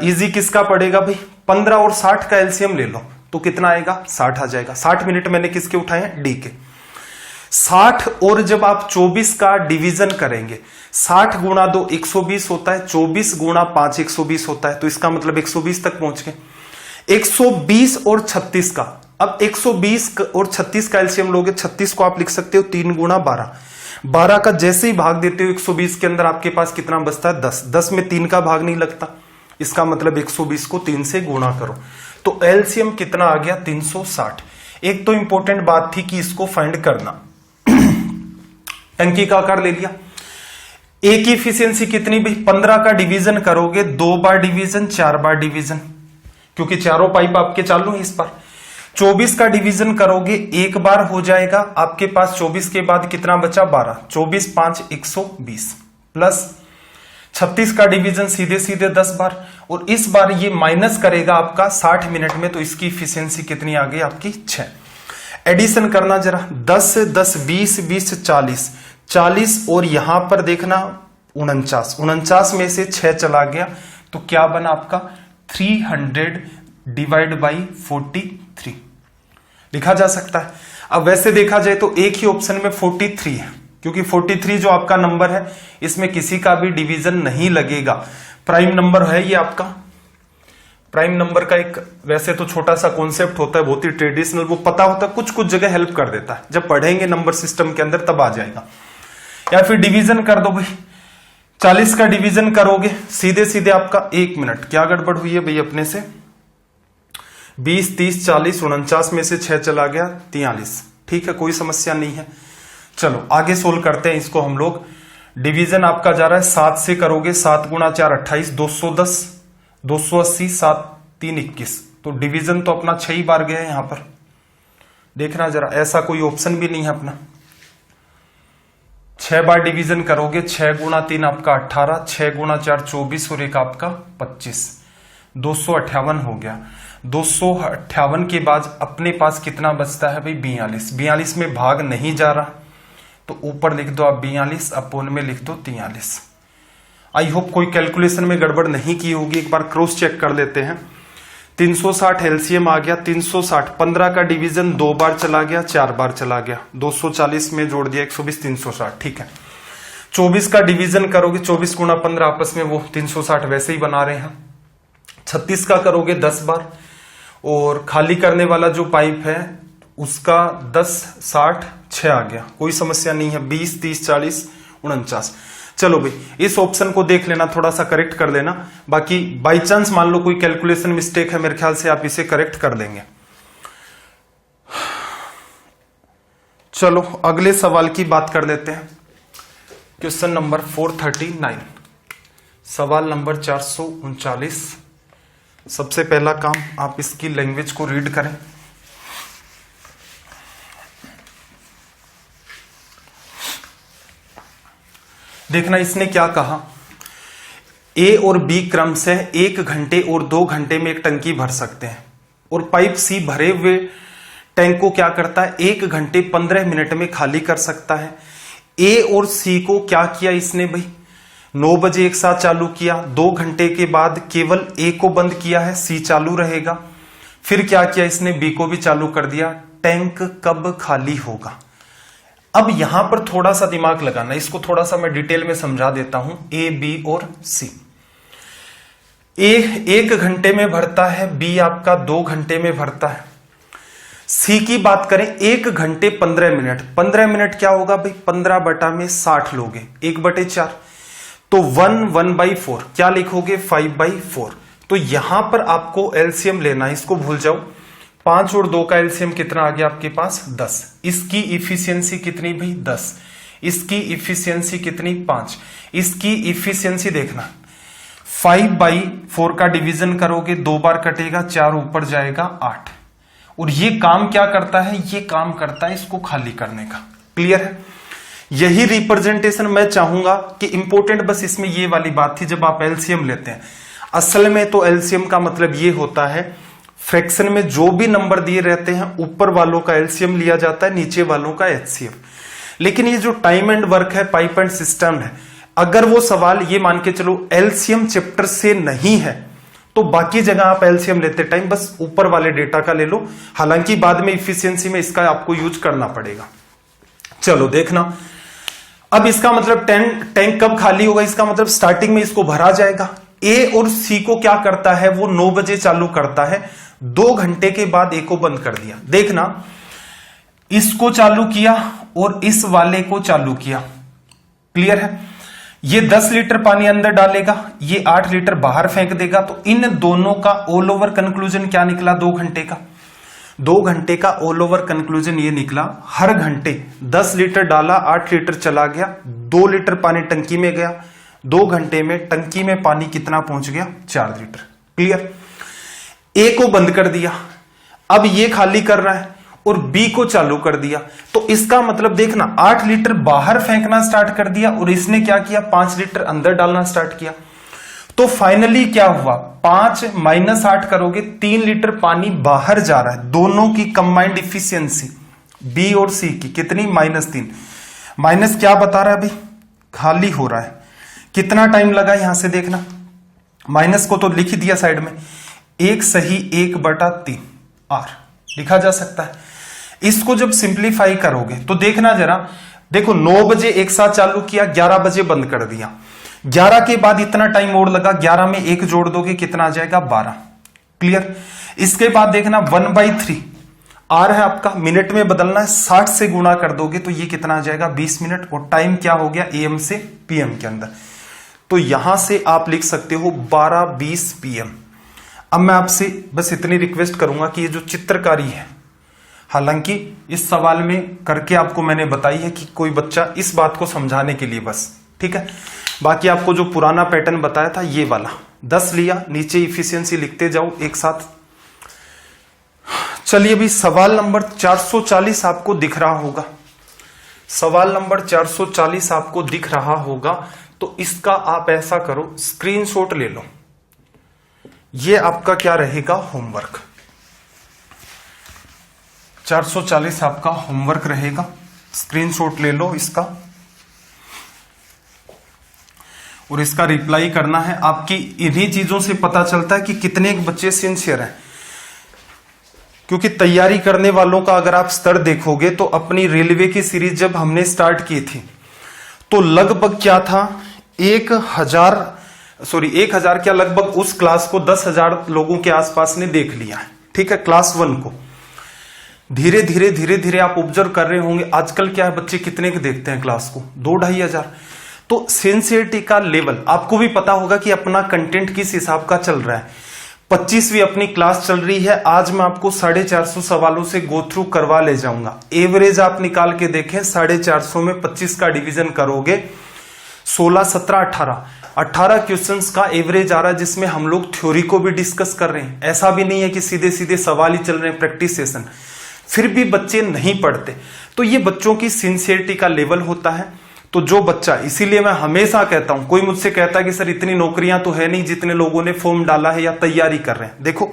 इजी किसका पड़ेगा भाई? 15 और 60 का एलसीएम ले लो तो कितना आएगा? 60 आ जाएगा। 60 मिनट मैंने किसके उठाए हैं? डी के। 60 और जब आप 24 का डिवीजन करेंगे, 60 गुणा 2 120 होता है, 24 गुणा 5 120 होता है, तो इसका मतलब 120 तक पहुंच गए। 120 और 36 का, अब 120 और 36 का एलसीएम लोगे, 36 को आप लिख सकते हो 3 गुणा 12, 12 का जैसे ही भाग देते हो 120 के अंदर आपके पास कितना बचता है? 10, 10 में 3 का भाग नहीं लगता, इसका मतलब 120 को 3 से गुणा करो, तो एलसीएम कितना आ गया? 360। एक तो इंपॉर्टेंट बात थी कि इसको फाइंड करना। टंकी का आकार ले लिया, ए की इफिशियंसी कितनी भाई? 15 का डिवीजन करोगे 2 बार डिवीजन, 4 बार डिवीजन, क्योंकि चारों पाइप आपके चालू हैं इस बार। 24 का डिवीजन करोगे 1 बार हो जाएगा, आपके पास 24 के बाद कितना बचा? 12, 24 5 120 प्लस 36 का डिवीजन सीधे सीधे 10 बार, और इस बार ये माइनस करेगा आपका 60 मिनट में, तो इसकी इफिशियंसी कितनी आ गई आपकी? 6। एडिशन करना जरा, 10 10 20 20 40, 40 और यहां पर देखना 49, 49 में से 6 चला गया तो क्या बना आपका? 300 डिवाइड बाई 43 लिखा जा सकता है। अब वैसे देखा जाए तो एक ही ऑप्शन में 43 है, क्योंकि 43 जो आपका नंबर है इसमें किसी का भी डिवीजन नहीं लगेगा, प्राइम नंबर है ये आपका। प्राइम नंबर का एक वैसे तो छोटा सा कॉन्सेप्ट होता है, बहुत ही ट्रेडिशनल, वो पता होता है, कुछ कुछ जगह हेल्प कर देता है, जब पढ़ेंगे नंबर सिस्टम के अंदर तब आ जाएगा। या फिर डिवीजन कर दो भाई, 40 का डिवीजन करोगे सीधे सीधे आपका 1 मिनट, क्या गड़बड़ हुई है भाई अपने से, 20 30 40 49 में से 6 चला गया 43, ठीक है, कोई समस्या नहीं है। चलो आगे सोल्व करते हैं इसको हम लोग। डिवीजन आपका जा रहा है 7 से करोगे, 7 गुणा 4 28, 210, 280, 7 3 21, तो डिवीजन तो अपना 6 ही बार गया है यहां पर, देखना जरा, ऐसा कोई ऑप्शन भी नहीं है अपना। 6 बार डिवीजन करोगे, 6 गुणा 3 आपका 18, 6 गुणा 4 24 और एक आपका 25, 258 हो गया। 258 के बाद अपने पास कितना बचता है भाई 42, 42 में भाग नहीं जा रहा तो ऊपर लिख दो आप 42, अपोन में लिख दो 43। आई होप कोई कैलकुलेशन में गड़बड़ नहीं की होगी, एक बार क्रॉस चेक कर लेते हैं। 360 एलसीएम आ गया, 360, 15 का डिवीजन 2 बार चला गया, 4 बार चला गया, 240 में जोड़ दिया 120, 360, ठीक है। 24 का डिवीजन करोगे, 24 गुणा 15 आपस में वो 360 वैसे ही बना रहे हैं। 36 का करोगे 10 बार, और खाली करने वाला जो पाइप है उसका 10 60 6 आ गया, कोई समस्या नहीं है। 20 30 40 49, चलो भाई इस ऑप्शन को देख लेना, थोड़ा सा करेक्ट कर लेना, बाकी बाई चांस मान लो कोई कैलकुलेशन मिस्टेक है, मेरे ख्याल से आप इसे करेक्ट कर देंगे। चलो अगले सवाल की बात कर लेते हैं। क्वेश्चन नंबर 439, सवाल नंबर 439। सबसे पहला काम आप इसकी लैंग्वेज को रीड करें। देखना इसने क्या कहा, ए और बी क्रम से 1 घंटे और 2 घंटे में एक टंकी भर सकते हैं, और पाइप सी भरे हुए टैंक को क्या करता है 1 घंटे 15 मिनट में खाली कर सकता है। ए और सी को क्या किया इसने भाई, 9 बजे एक साथ चालू किया, 2 घंटे के बाद केवल ए को बंद किया है, सी चालू रहेगा। फिर क्या किया इसने, बी को भी चालू कर दिया। टैंक कब खाली होगा। अब यहां पर थोड़ा सा दिमाग लगाना, इसको थोड़ा सा मैं डिटेल में समझा देता हूं। ए बी और सी, ए 1 घंटे में भरता है, बी आपका 2 घंटे में भरता है। सी की बात करें 1 घंटे 15 मिनट, 15 मिनट क्या होगा भाई 15 बटा में 60 लोगे, 1/4, तो 1/4 क्या लिखोगे 5/4। तो यहां पर आपको एलसीएम लेना है, इसको भूल जाओ। 5 और 2 का एलसीएम कितना आ गया आपके पास 10। इसकी इफिशियंसी कितनी भाई 10, इसकी इफिशियंसी कितनी 5। इसकी इफिशियंसी देखना 5/4 का डिवीजन करोगे, 2 बार कटेगा, 4 ऊपर जाएगा 8। और ये काम क्या करता है, ये काम करता है इसको खाली करने का। क्लियर है, यही रिप्रेजेंटेशन मैं चाहूंगा कि इंपॉर्टेंट बस इसमें ये वाली बात थी जब आप एलसीएम लेते हैं। असल में तो एलसीएम का मतलब ये होता है फ्रैक्शन में जो भी नंबर दिए रहते हैं ऊपर वालों का एलसीएम लिया जाता है, नीचे वालों का एचसीएफ। लेकिन ये जो टाइम एंड वर्क है, पाइप एंड सिस्टम है, अगर वो सवाल ये मान के चलो एलसीएम चैप्टर से नहीं है तो बाकी जगह आप एलसीएम लेते टाइम बस ऊपर वाले डेटा का ले लो, हालांकि बाद में इफिशियंसी में इसका आपको यूज करना पड़ेगा। चलो देखना, अब इसका मतलब टैंक कब खाली होगा, इसका मतलब स्टार्टिंग में इसको भरा जाएगा। ए और सी को क्या करता है, वो 9 बजे चालू करता है, 2 घंटे के बाद ए को बंद कर दिया। देखना इसको चालू किया और इस वाले को चालू किया। क्लियर है, ये 10 लीटर पानी अंदर डालेगा, ये 8 लीटर बाहर फेंक देगा। तो इन दोनों का ऑल ओवर कंक्लूजन क्या निकला 2 घंटे का। 2 घंटे का ऑल ओवर कंक्लूजन ये निकला, हर घंटे 10 लीटर डाला, 8 लीटर चला गया, 2 लीटर पानी टंकी में गया, 2 घंटे में टंकी में पानी कितना पहुंच गया 4 लीटर। क्लियर, ए को बंद कर दिया, अब ये खाली कर रहा है, और बी को चालू कर दिया। तो इसका मतलब देखना 8 लीटर बाहर फेंकना स्टार्ट कर दिया और इसने क्या किया 5 लीटर अंदर डालना स्टार्ट किया। तो फाइनली क्या हुआ, 5 - 8 करोगे 3 लीटर पानी बाहर जा रहा है। दोनों की कंबाइंड इफिशियंसी बी और सी की कितनी -3। माइनस क्या बता रहा है भाई, खाली हो रहा है। कितना टाइम लगा यहां से देखना, माइनस को तो लिख ही दिया साइड में, 1 सही 1/3 आर लिखा जा सकता है। इसको जब सिंप्लीफाई करोगे तो देखना जरा, देखो 9 बजे एक साथ चालू किया, 11 बजे बंद कर दिया, 11 के बाद इतना टाइम और लगा, 11 में 1 जोड़ दोगे कितना आ जाएगा 12। क्लियर। इसके बाद देखना 1/3 आर है आपका, मिनट में बदलना है, 60 से गुणा कर दोगे तो ये कितना आ जाएगा 20 मिनट, और टाइम क्या हो गया AM से PM के अंदर। तो यहां से आप लिख सकते हो 12:20 PM। अब मैं आपसे बस इतनी रिक्वेस्ट करूंगा कि ये जो चित्रकारी है, हालांकि इस सवाल में करके आपको मैंने बताई है कि कोई बच्चा इस बात को समझाने के लिए बस, ठीक है। बाकी आपको जो पुराना पैटर्न बताया था ये वाला 10 लिया, नीचे इफिशियंसी लिखते जाओ एक साथ। चलिए अभी सवाल नंबर 440 आपको दिख रहा होगा, सवाल नंबर 440 आपको दिख रहा होगा। तो इसका आप ऐसा करो, स्क्रीनशॉट ले लो, ये आपका क्या रहेगा होमवर्क। 440 आपका होमवर्क रहेगा, स्क्रीनशॉट ले लो इसका और इसका रिप्लाई करना है। आपकी इन्हीं चीजों से पता चलता है कि कितने बच्चे सिंसियर हैं, क्योंकि तैयारी करने वालों का अगर आप स्तर देखोगे तो अपनी रेलवे की सीरीज जब हमने स्टार्ट की थी तो लगभग क्या था 1000 क्या, लगभग उस क्लास को 10,000 लोगों के आसपास ने देख लिया है, ठीक है, क्लास 1 को। धीरे धीरे आप ऑब्जर्व कर रहे होंगे आजकल क्या है, बच्चे कितने के देखते हैं क्लास को, 2-2,5 हजार। तो सिंसियरिटी का लेवल आपको भी पता होगा कि अपना कंटेंट किस हिसाब का चल रहा है। 25वीं अपनी क्लास चल रही है, आज मैं आपको 450 सवालों से गो थ्रू करवा ले जाऊंगा। एवरेज आप निकाल के देखें, 450 में 25 का डिवीजन करोगे 16, 17, 18 क्वेश्चंस का एवरेज आ रहा है, जिसमें हम लोग थ्योरी को भी डिस्कस कर रहे हैं। ऐसा भी नहीं है कि सीधे सीधे सवाल ही चल रहे हैं, प्रैक्टिस सेशन, फिर भी बच्चे नहीं पढ़ते। तो ये बच्चों की सिंसियरिटी का लेवल होता है। तो जो बच्चा, इसीलिए मैं हमेशा कहता हूं, कोई मुझसे कहता है कि सर इतनी नौकरियां तो है नहीं जितने लोगों ने फॉर्म डाला है या तैयारी कर रहे हैं। देखो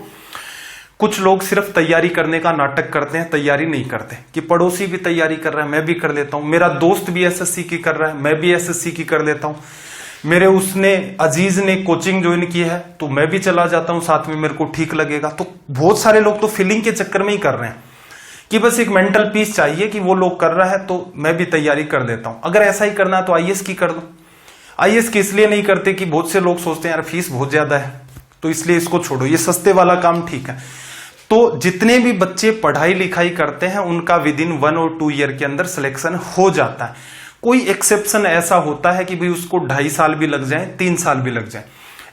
कुछ लोग सिर्फ तैयारी करने का नाटक करते हैं, तैयारी नहीं करते, कि पड़ोसी भी तैयारी कर रहा है मैं भी कर लेता हूं, मेरा दोस्त भी SSC की कर रहा है मैं भी SSC की कर लेता हूं, मेरे उसने अजीज ने कोचिंग ज्वाइन की है तो मैं भी चला जाता हूं साथ में, मेरे को ठीक लगेगा। तो बहुत सारे लोग तो फीलिंग के चक्कर में ही कर रहे हैं कि बस एक मेंटल पीस चाहिए कि वो लोग कर रहा है तो मैं भी तैयारी कर देता हूं। अगर ऐसा ही करना है तो IAS की कर दो। IAS की इसलिए नहीं करते कि बहुत से लोग सोचते हैं यार फीस बहुत ज्यादा है तो इसलिए इसको छोड़ो, ये सस्ते वाला काम ठीक है। तो जितने भी बच्चे पढ़ाई लिखाई करते हैं उनका विद इन 1 और 2 ईयर के अंदर सिलेक्शन हो जाता है। कोई एक्सेप्शन ऐसा होता है कि भाई उसको 2.5 साल भी लग जाए, 3 साल भी लग जाए,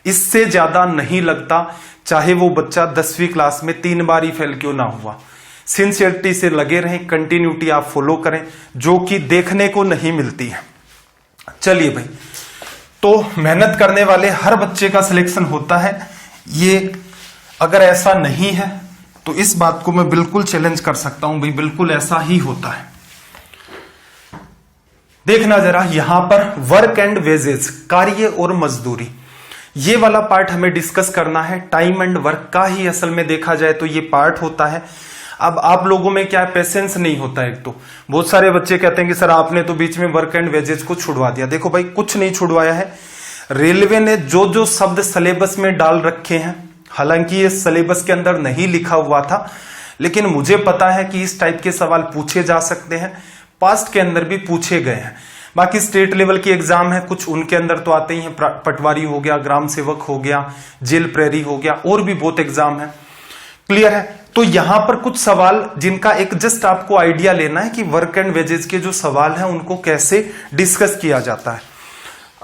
इससे ज्यादा नहीं लगता, चाहे वो बच्चा 10वीं क्लास में 3 बार ही फेल क्यों ना हुआ। सिंसियरिटी से लगे रहें, कंटिन्यूटी आप फॉलो करें, जो कि देखने को नहीं मिलती है। चलिए भाई, तो मेहनत करने वाले हर बच्चे का सिलेक्शन होता है, ये अगर ऐसा नहीं है तो इस बात को मैं बिल्कुल चैलेंज कर सकता हूं भाई, बिल्कुल ऐसा ही होता है। देखना जरा यहां पर वर्क एंड वेजेस, कार्य और मजदूरी, ये वाला पार्ट हमें डिस्कस करना है। टाइम एंड वर्क का ही असल में देखा जाए तो ये पार्ट होता है। अब आप लोगों में क्या पेशेंस नहीं होता है। एक तो बहुत सारे बच्चे कहते हैं कि सर आपने तो बीच में वर्क एंड वेजेस को छुड़वा दिया। देखो भाई, कुछ नहीं छुड़वाया है। रेलवे ने जो जो शब्द सिलेबस में डाल रखे हैं, हालांकि ये सिलेबस के अंदर नहीं लिखा हुआ था, लेकिन मुझे पता है कि इस टाइप के सवाल पूछे जा सकते हैं, पास्ट के अंदर भी पूछे गए हैं। बाकी स्टेट लेवल की एग्जाम है, कुछ उनके अंदर तो आते ही हैं, पटवारी हो गया, ग्राम सेवक हो गया, जेल प्रेरी हो गया, और भी बहुत एग्जाम है। क्लियर है। तो यहां पर कुछ सवाल जिनका एक जस्ट आपको आइडिया लेना है कि वर्क एंड वेजेस के जो सवाल हैं उनको कैसे डिस्कस किया जाता है।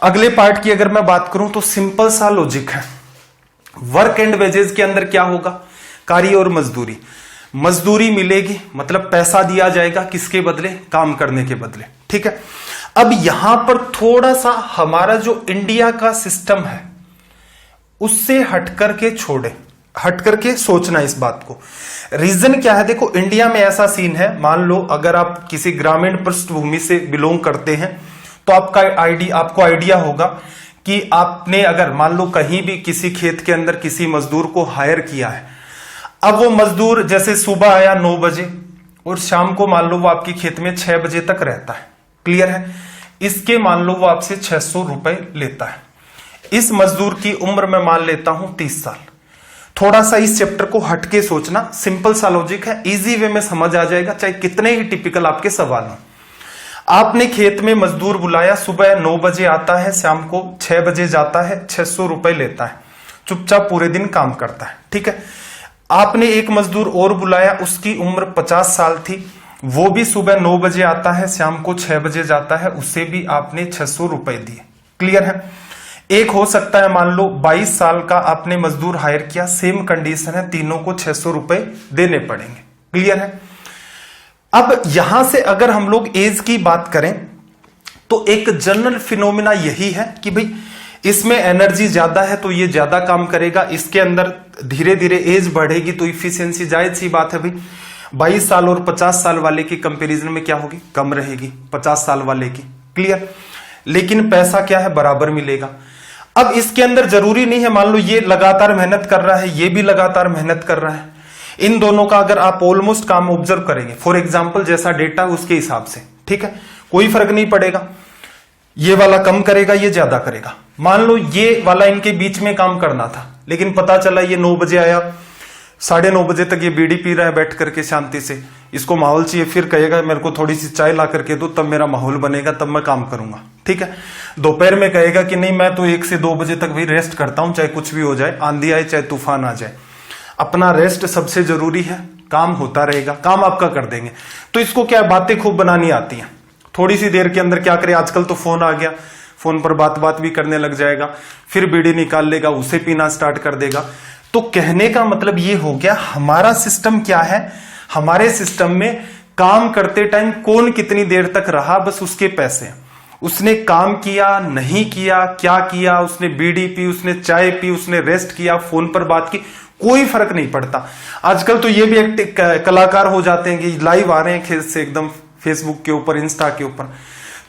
अगले पार्ट की अगर मैं बात करूं तो सिंपल सा लॉजिक है। वर्क एंड वेजेस के अंदर क्या होगा, कार्य और मजदूरी। मजदूरी मिलेगी मतलब पैसा दिया जाएगा, किसके बदले, काम करने के बदले। ठीक है। अब यहां पर थोड़ा सा हमारा जो इंडिया का सिस्टम है उससे हट करके सोचना इस बात को। रीजन क्या है, देखो इंडिया में ऐसा सीन है, मान लो अगर आप किसी ग्रामीण पृष्ठभूमि से बिलोंग करते हैं तो आपको आइडिया होगा कि आपने अगर मान लो कहीं भी किसी खेत के अंदर किसी मजदूर को हायर किया है। अब वो मजदूर जैसे सुबह आया 9 बजे और शाम को मान लो वो आपके खेत में 6 बजे तक रहता है। क्लियर है। इसके मान लो वो आपसे 600 रुपए लेता है। इस मजदूर की उम्र मैं मान लेता हूं 30 साल। थोड़ा सा इस चैप्टर को हटके सोचना, सिंपल सा लॉजिक है, इजी वे में समझ आ जाएगा, चाहे कितने ही टिपिकल आपके सवाल हो। आपने खेत में मजदूर बुलाया, सुबह 9 बजे आता है, शाम को 6 बजे जाता है, 600 रुपए लेता है, चुपचाप पूरे दिन काम करता है। ठीक है। आपने एक मजदूर और बुलाया, उसकी उम्र 50 साल थी, वो भी सुबह 9 बजे आता है, शाम को 6 बजे जाता है, उससे भी आपने 600 रुपए दिए। क्लियर है। एक हो सकता है मान लो 22 साल का आपने मजदूर हायर किया, सेम कंडीशन है, तीनों को 600 रुपए देने पड़ेंगे। क्लियर है। अब यहां से अगर हम लोग एज की बात करें तो एक जनरल फिनोमिना यही है कि भाई इसमें एनर्जी ज्यादा है तो ये ज्यादा काम करेगा, इसके अंदर धीरे धीरे एज बढ़ेगी तो इफिशियंसी, जायज सी बात है भाई 22 साल और 50 साल वाले की कंपैरिजन में क्या होगी, कम रहेगी 50 साल वाले की। क्लियर। लेकिन पैसा क्या है, बराबर मिलेगा। अब इसके अंदर जरूरी नहीं है मान लो ये लगातार मेहनत कर रहा है, ये भी लगातार मेहनत कर रहा है, इन दोनों का अगर आप ऑलमोस्ट काम ऑब्जर्व करेंगे, फॉर एग्जाम्पल जैसा डेटा उसके हिसाब से, ठीक है, कोई फर्क नहीं पड़ेगा, ये वाला कम करेगा ये ज्यादा करेगा। मान लो ये वाला इनके बीच में काम करना था, लेकिन पता चला ये 9 बजे आया, 9:30 बजे तक ये बीड़ी पी रहा है बैठ करके शांति से, इसको माहौल चाहिए, फिर कहेगा मेरे को थोड़ी सी चाय ला करके दो, तब मेरा माहौल बनेगा, तब मैं काम करूंगा। ठीक है। दोपहर में कहेगा कि नहीं मैं तो 1 से 2 बजे तक भी रेस्ट करता हूं, चाहे कुछ भी हो जाए, आंधी आए चाहे तूफान आ जाए, अपना रेस्ट सबसे जरूरी है, काम होता रहेगा, काम आपका कर देंगे। तो इसको क्या बातें खूब बनानी आती हैं, थोड़ी सी देर के अंदर क्या करे, आजकल तो फोन आ गया, फोन पर बात भी करने लग जाएगा, फिर बीड़ी निकाल लेगा, उसे पीना स्टार्ट कर देगा। तो कहने का मतलब ये हो गया हमारा सिस्टम क्या है, हमारे सिस्टम में काम करते टाइम कौन कितनी देर तक रहा बस उसके पैसे, उसने काम किया नहीं किया, क्या किया, उसने बीड़ी पी, उसने चाय पी, उसने रेस्ट किया, फोन पर बात की, कोई फर्क नहीं पड़ता। आजकल तो ये भी एक कलाकार हो जाते हैं कि लाइव आ रहे हैं खेत से एकदम फेसबुक के ऊपर, इंस्टा के ऊपर।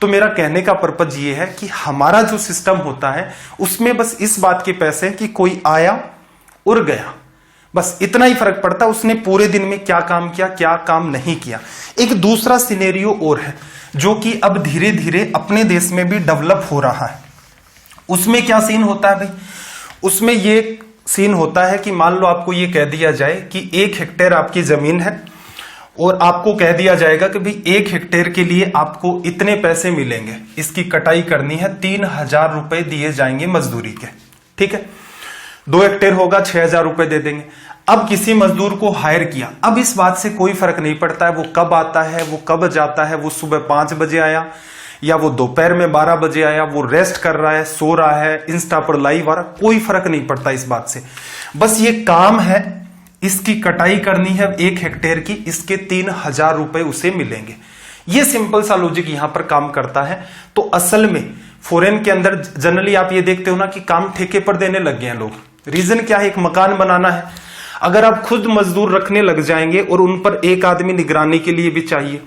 तो मेरा कहने का पर्पज ये है कि हमारा जो सिस्टम होता है उसमें बस इस बात के पैसे हैं कि कोई आया और गया, बस इतना ही फर्क पड़ता है उसने पूरे दिन में क्या काम किया क्या काम नहीं किया। एक दूसरा सिनेरियो और है जो कि अब धीरे धीरे अपने देश में भी डेवलप हो रहा है। उसमें क्या सीन होता है भाई, उसमें ये सीन होता है कि मान लो आपको ये कह दिया जाए कि 1 हेक्टेयर आपकी जमीन है और आपको कह दिया जाएगा कि भाई 1 हेक्टेयर के लिए आपको इतने पैसे मिलेंगे, इसकी कटाई करनी है, 3000 रुपए दिए जाएंगे मजदूरी के। ठीक है। 2 हेक्टेयर होगा 6000 रुपए दे देंगे। अब किसी मजदूर को हायर किया, अब इस बात से कोई फर्क नहीं पड़ता है वो कब आता है, वो कब जाता है, वो सुबह 5 बजे आया या वो दोपहर में 12 बजे आया, वो रेस्ट कर रहा है, सो रहा है, इंस्टा पर लाइव आ रहा, कोई फर्क नहीं पड़ता इस बात से। बस ये काम है, इसकी कटाई करनी है 1 हेक्टेयर की, इसके 3000 रुपए उसे मिलेंगे। ये सिंपल सा लॉजिक यहां पर काम करता है। तो असल में फॉरेन के अंदर जनरली आप ये देखते हो ना कि काम ठेके पर देने लग गए हैं लोग। रीजन क्या है, एक मकान बनाना है, अगर आप खुद मजदूर रखने लग जाएंगे और उन पर एक आदमी निगरानी के लिए भी चाहिए,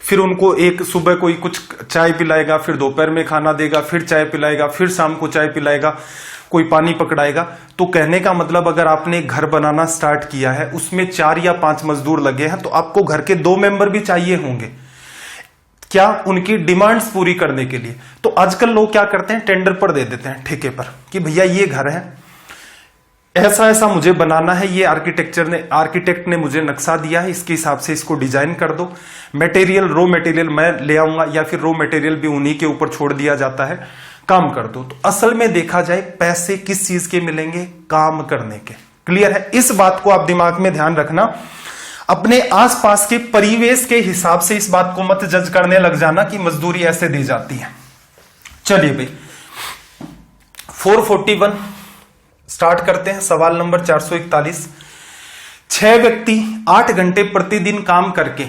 फिर उनको एक सुबह कोई कुछ चाय पिलाएगा, फिर दोपहर में खाना देगा, फिर चाय पिलाएगा, फिर शाम को चाय पिलाएगा, कोई पानी पकड़ाएगा। तो कहने का मतलब अगर आपने घर बनाना स्टार्ट किया है, उसमें 4 या 5 मजदूर लगे हैं, तो आपको घर के 2 मेंबर भी चाहिए होंगे, क्या, उनकी डिमांड्स पूरी करने के लिए। तो आजकल लोग क्या करते हैं, टेंडर पर दे देते हैं, ठेके पर, कि भैया ये घर है, ऐसा ऐसा मुझे बनाना है, ये आर्किटेक्ट ने मुझे नक्शा दिया है, इसके हिसाब से इसको डिजाइन कर दो, मटेरियल रॉ मटेरियल मैं ले आऊंगा या फिर रॉ मटेरियल भी उन्हीं के ऊपर छोड़ दिया जाता है, काम कर दो। तो असल में देखा जाए पैसे किस चीज के मिलेंगे, काम करने के। क्लियर है। इस बात को आप दिमाग में ध्यान रखना, अपने आसपास के परिवेश के हिसाब से इस बात को मत जज करने लग जाना कि मजदूरी ऐसे दी जाती है। चलिए भाई 441 स्टार्ट करते हैं। सवाल नंबर 441। 6 व्यक्ति 8 घंटे प्रतिदिन काम करके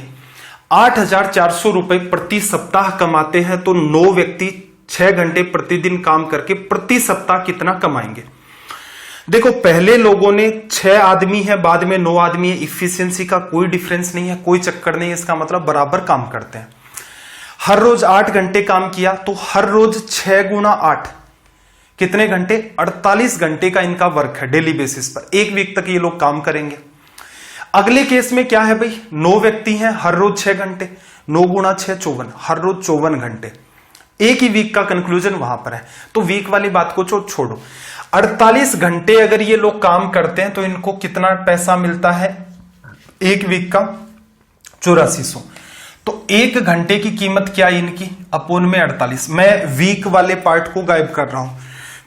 8400 रुपए प्रति सप्ताह कमाते हैं, तो 9 व्यक्ति 6 घंटे प्रतिदिन काम करके प्रति सप्ताह कितना कमाएंगे। देखो पहले लोगों ने 6 आदमी है, बाद में 9 आदमी है, इफिशियंसी का कोई डिफरेंस नहीं है, कोई चक्कर नहीं है, इसका मतलब बराबर काम करते हैं। हर रोज 8 घंटे काम किया तो हर रोज 6 गुना 8 कितने घंटे, 48 घंटे का इनका वर्क है डेली बेसिस पर, 1 वीक तक ये लोग काम करेंगे। अगले केस में क्या है भाई, 9 व्यक्ति हैं, हर रोज 6 घंटे, 9 गुना 6 54, हर रोज 54 घंटे, एक ही वीक का कंक्लूजन वहां पर है। तो वीक वाली बात को छोड़ो, 48 घंटे अगर ये लोग काम करते हैं तो इनको कितना पैसा मिलता है, 1 वीक का 8400। तो 1 घंटे की कीमत क्या इनकी, अपोन में 48। मैं वीक वाले पार्ट को गायब कर रहा हूं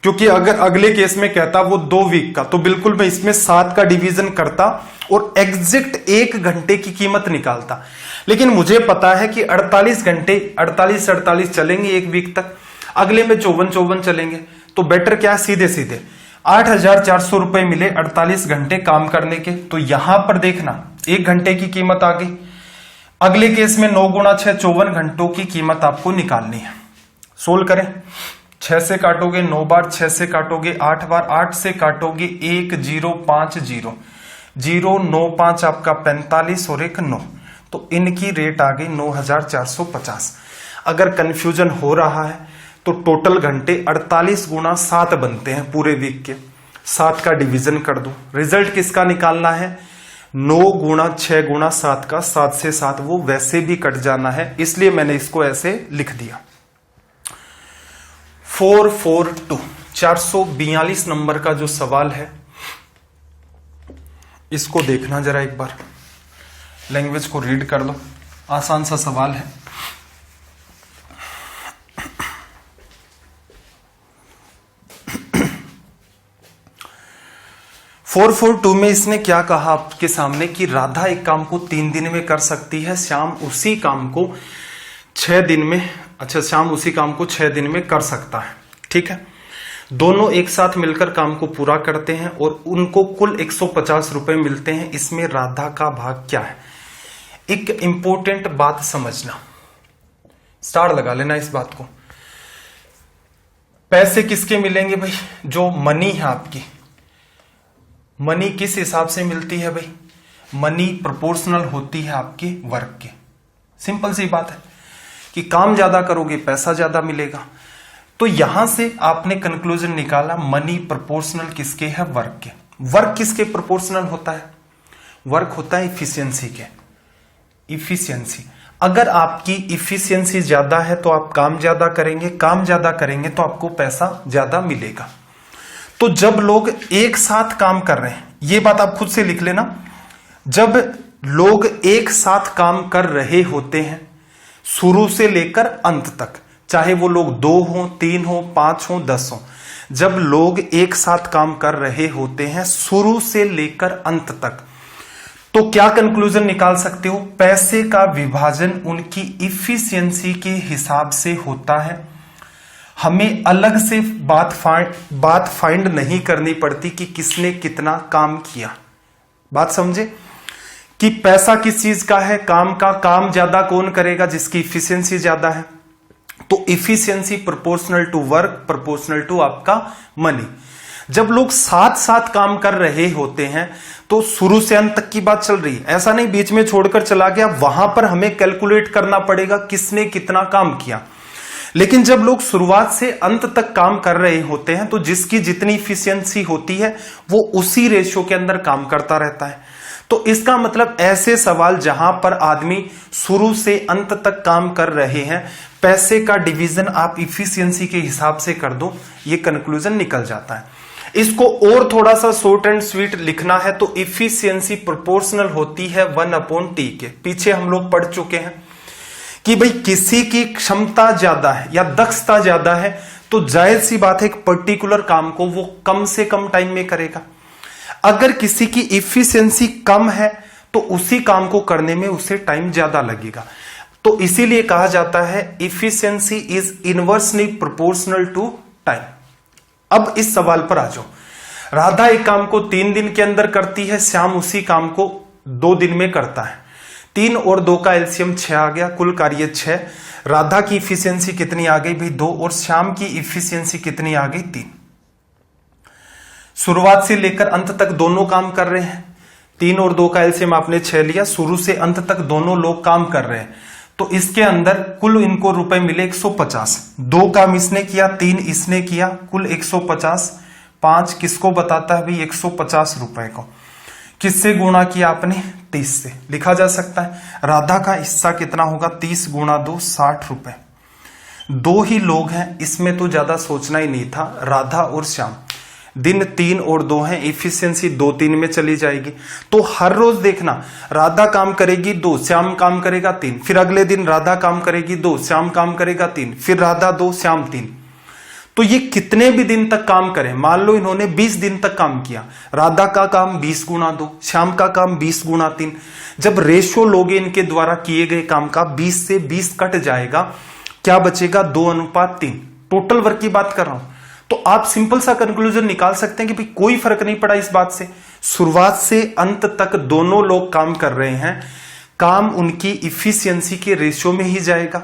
क्योंकि अगर अगले केस में कहता वो 2 वीक का, तो बिल्कुल मैं इसमें 7 का डिवीजन करता और एग्जैक्ट 1 घंटे की कीमत निकालता। लेकिन मुझे पता है कि 48 घंटे 48 चलेंगे 1 वीक तक, अगले में 54 चलेंगे, तो बेटर क्या, सीधे सीधे 8,400 रुपए मिले 48 घंटे काम करने के। तो यहां पर देखना 1 घंटे की कीमत आ गई। अगले केस में 9 गुणा 6 54 घंटों की कीमत आपको निकालनी है। सोल्व करें, 6 से काटोगे 9 बार, 6 से काटोगे 8 बार, 8 से काटोगे 1 0 5 0 0 9 5 आपका 45 और 1 9, तो इनकी रेट आ गई 9,450। अगर कंफ्यूजन हो रहा है तो टोटल घंटे 48 गुणा 7 बनते हैं पूरे वीक के, 7 का डिवीजन कर दो। रिजल्ट किसका निकालना है, 9 गुणा 6 गुणा 7 का, 7 से 7 वो वैसे भी कट जाना है, इसलिए मैंने इसको ऐसे लिख दिया। 442 442 नंबर का जो सवाल है इसको देखना जरा एक बार, लैंग्वेज को रीड कर लो, आसान सा सवाल है। फोर 442 में इसने क्या कहा आपके सामने कि राधा एक काम को 3 दिन में कर सकती है, श्याम उसी काम को 6 दिन में, अच्छा श्याम उसी काम को 6 दिन में कर सकता है। ठीक है, दोनों एक साथ मिलकर काम को पूरा करते हैं और उनको कुल 150 रुपए मिलते हैं। इसमें राधा का भाग क्या है? एक इंपॉर्टेंट बात समझना, स्टार लगा लेना इस बात को। पैसे किसके मिलेंगे भाई? जो मनी है आपकी, मनी किस हिसाब से मिलती है भाई? मनी प्रोपोर्शनल होती है आपके वर्क के। सिंपल सी बात है कि काम ज्यादा करोगे पैसा ज्यादा मिलेगा। तो यहां से आपने कंक्लूजन निकाला, मनी प्रोपोर्शनल किसके है? वर्क के। वर्क किसके प्रोपोर्शनल होता है? वर्क होता है इफिशियंसी के। इफिशियंसी, अगर आपकी इफिशियंसी ज्यादा है तो आप काम ज्यादा करेंगे, काम ज्यादा करेंगे तो आपको पैसा ज्यादा मिलेगा। तो जब लोग एक साथ काम कर रहे हैं, ये बात आप खुद से लिख लेना, जब लोग एक साथ काम कर रहे होते हैं शुरू से लेकर अंत तक, चाहे वो लोग 2 हो 3 हो 5 हो 10 हो, जब लोग एक साथ काम कर रहे होते हैं शुरू से लेकर अंत तक, तो क्या कंक्लूजन निकाल सकते हो? पैसे का विभाजन उनकी इफिशियंसी के हिसाब से होता है। हमें अलग से बात फाइंड नहीं करनी पड़ती कि किसने कितना काम किया। बात समझे कि पैसा किस चीज का है? काम का। काम ज्यादा कौन करेगा? जिसकी इफिशियंसी ज्यादा है। तो efficiency proportional to work, proportional to आपका मनी। जब लोग साथ साथ काम कर रहे होते हैं तो शुरू से अंत तक की बात चल रही है, ऐसा नहीं बीच में छोड़कर चला गया, वहां पर हमें कैलकुलेट करना पड़ेगा किसने कितना काम किया। लेकिन जब लोग शुरुआत से अंत तक काम कर रहे होते हैं तो जिसकी जितनी इफिशियंसी होती है वो उसी रेशियो के अंदर काम करता रहता है। तो इसका मतलब ऐसे सवाल जहां पर आदमी शुरू से अंत तक काम कर रहे हैं, पैसे का डिवीजन आप इफिशियंसी के हिसाब से कर दो, ये कंक्लूजन निकल जाता है। इसको और थोड़ा सा शॉर्ट एंड स्वीट लिखना है तो इफिशियंसी प्रोपोर्शनल होती है 1/T के। पीछे हम लोग पढ़ चुके हैं कि भाई किसी की क्षमता ज्यादा है या दक्षता ज्यादा है तो जाहिर सी बात है एक पर्टिकुलर काम को वो कम से कम टाइम में करेगा। अगर किसी की इफिशियंसी कम है तो उसी काम को करने में उसे टाइम ज्यादा लगेगा। तो इसीलिए कहा जाता है efficiency is inversely proportional to time. अब इस सवाल पर आ जाओ। राधा एक काम को 3 दिन के अंदर करती है, श्याम उसी काम को 2 दिन में करता है। 3 और 2 का एलसीएम 6 आ गया, कुल कार्य 6। राधा की इफिशियंसी कितनी आ गई भाई? 2, और श्याम की इफिशियंसी कितनी आ गई? 3। शुरुआत से लेकर अंत तक दोनों काम कर रहे हैं। 3 और 2 का एलसीएम आपने 6 लिया, शुरू से अंत तक दोनों लोग काम कर रहे हैं। तो इसके अंदर कुल इनको रुपए मिले 150। 2 काम इसने किया, 3 इसने किया, कुल 150। 5 किसको बताता है भाई? 150 रुपए को। किससे गुणा किया आपने? 30 से। लिखा जा सकता है राधा का हिस्सा कितना होगा? 30 गुणा 2 60 रुपए। 2 ही लोग हैं, इसमें तो ज्यादा सोचना ही नहीं था। राधा और श्याम, दिन 3 और 2 हैं, इफिशियंसी 2-3 में चली जाएगी। तो हर रोज देखना, राधा काम करेगी 2, श्याम काम करेगा 3, फिर अगले दिन राधा काम करेगी 2, श्याम काम करेगा 3, फिर राधा 2 श्याम 3। तो ये कितने भी दिन तक काम करें, मान लो इन्होंने 20 दिन तक काम किया, राधा का काम 20 गुना 2, श्याम का काम 20 गुना 3, जब रेशो लोगे इनके द्वारा किए गए काम का 20 से 20 कट जाएगा, क्या बचेगा 2:3। टोटल वर्क की बात कर रहा हूं। तो आप सिंपल सा कंक्लूजन निकाल सकते हैं कि भाई कोई फर्क नहीं पड़ा इस बात से, शुरुआत से अंत तक दोनों लोग काम कर रहे हैं, काम उनकी इफिशियंसी के रेशियो में ही जाएगा।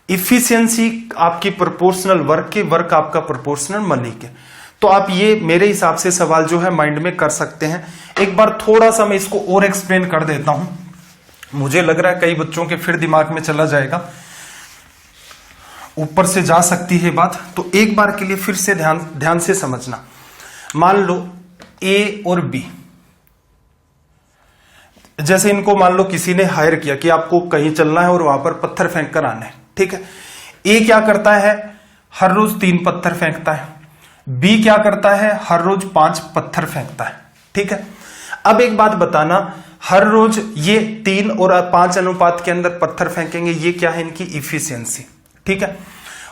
इफिशियंसी आपकी प्रोपोर्शनल वर्क के, वर्क आपका प्रोपोर्शनल मनी के। तो आप ये मेरे हिसाब से सवाल जो है माइंड में कर सकते हैं। एक बार थोड़ा सा मैं इसको और एक्सप्लेन कर देता हूं, मुझे लग रहा है कई बच्चों के फिर दिमाग में चला जाएगा, ऊपर से जा सकती है बात। तो एक बार के लिए फिर से ध्यान से समझना। मान लो ए और बी, जैसे इनको मान लो किसी ने हायर किया कि आपको कहीं चलना है और वहां पर पत्थर फेंक कर आना है, ठीक है। ए क्या करता है, हर रोज 3 पत्थर फेंकता है, बी क्या करता है, हर रोज 5 पत्थर फेंकता है, ठीक है। अब एक बात बताना, हर रोज ये 3 और 5 अनुपात के अंदर पत्थर फेंकेंगे, ये क्या है इनकी इफिशियंसी, ठीक है।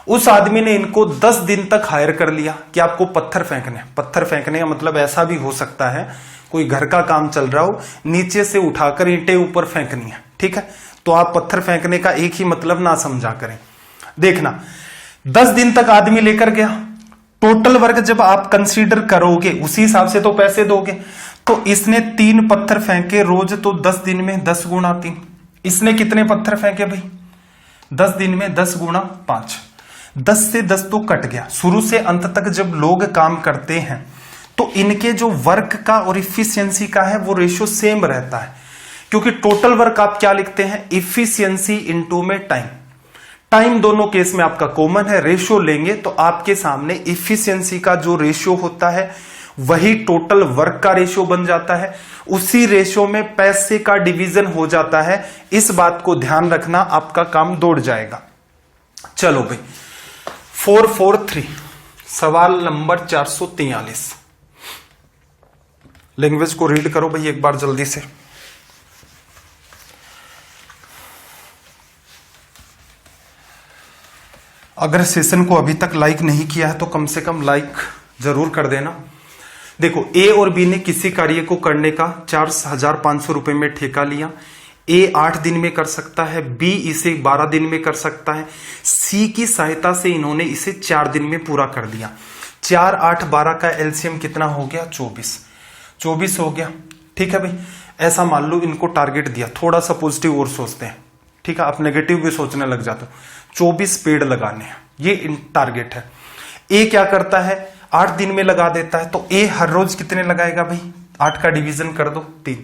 उस आदमी ने इनको 10 दिन तक हायर कर लिया कि आपको पत्थर फेंकने। पत्थर फेंकने का मतलब ऐसा भी हो सकता है कोई घर का काम चल रहा हो, नीचे से उठाकर ईंटें ऊपर फेंकनी है, ठीक है। तो आप पत्थर फेंकने का एक ही मतलब ना समझा करें। देखना 10 दिन तक आदमी लेकर गया, टोटल वर्क जब आप कंसीडर करोगे उसी हिसाब से तो पैसे दोगे। तो इसने 3 पत्थर फेंके रोज, तो 10 दिन में 10 गुणा 3। इसने कितने पत्थर फेंके भाई, 10 दिन में 10 गुणा 5। 10 से 10 तो कट गया। शुरू से अंत तक जब लोग काम करते हैं तो इनके जो वर्क का और इफिशियंसी का है वो रेशियो सेम रहता है, क्योंकि टोटल वर्क आप क्या लिखते हैं, इफिशियंसी इनटू में टाइम। टाइम दोनों केस में आपका कॉमन है, रेशियो लेंगे तो आपके सामने इफिशियंसी का जो रेशियो होता है वही टोटल वर्क का रेशियो बन जाता है। उसी रेशियो में पैसे का डिवीजन हो जाता है। इस बात को ध्यान रखना, आपका काम दौड़ जाएगा। चलो भाई 443 सवाल नंबर 443, लैंग्वेज को रीड करो भाई एक बार जल्दी से। अगर सेशन को अभी तक लाइक नहीं किया है तो कम से कम लाइक जरूर कर देना। देखो ए और बी ने किसी कार्य को करने का 4,500 रुपए में ठेका लिया। ए 8 दिन में कर सकता है, बी इसे 12 दिन में कर सकता है, सी की सहायता से इन्होंने इसे 4 दिन में पूरा कर दिया। 4, 8, 12 का एलसीएम कितना हो गया, 24 हो गया, ठीक है भाई। ऐसा मान लो इनको टारगेट दिया, थोड़ा सा पॉजिटिव और सोचते हैं, ठीक है, आप नेगेटिव भी सोचने लग जाते हो। 24 पेड़ लगाने हैं, ये टारगेट है। ए क्या करता है, 8 दिन में लगा देता है। तो ए हर रोज कितने लगाएगा भाई, 8 का डिवीजन कर दो 3।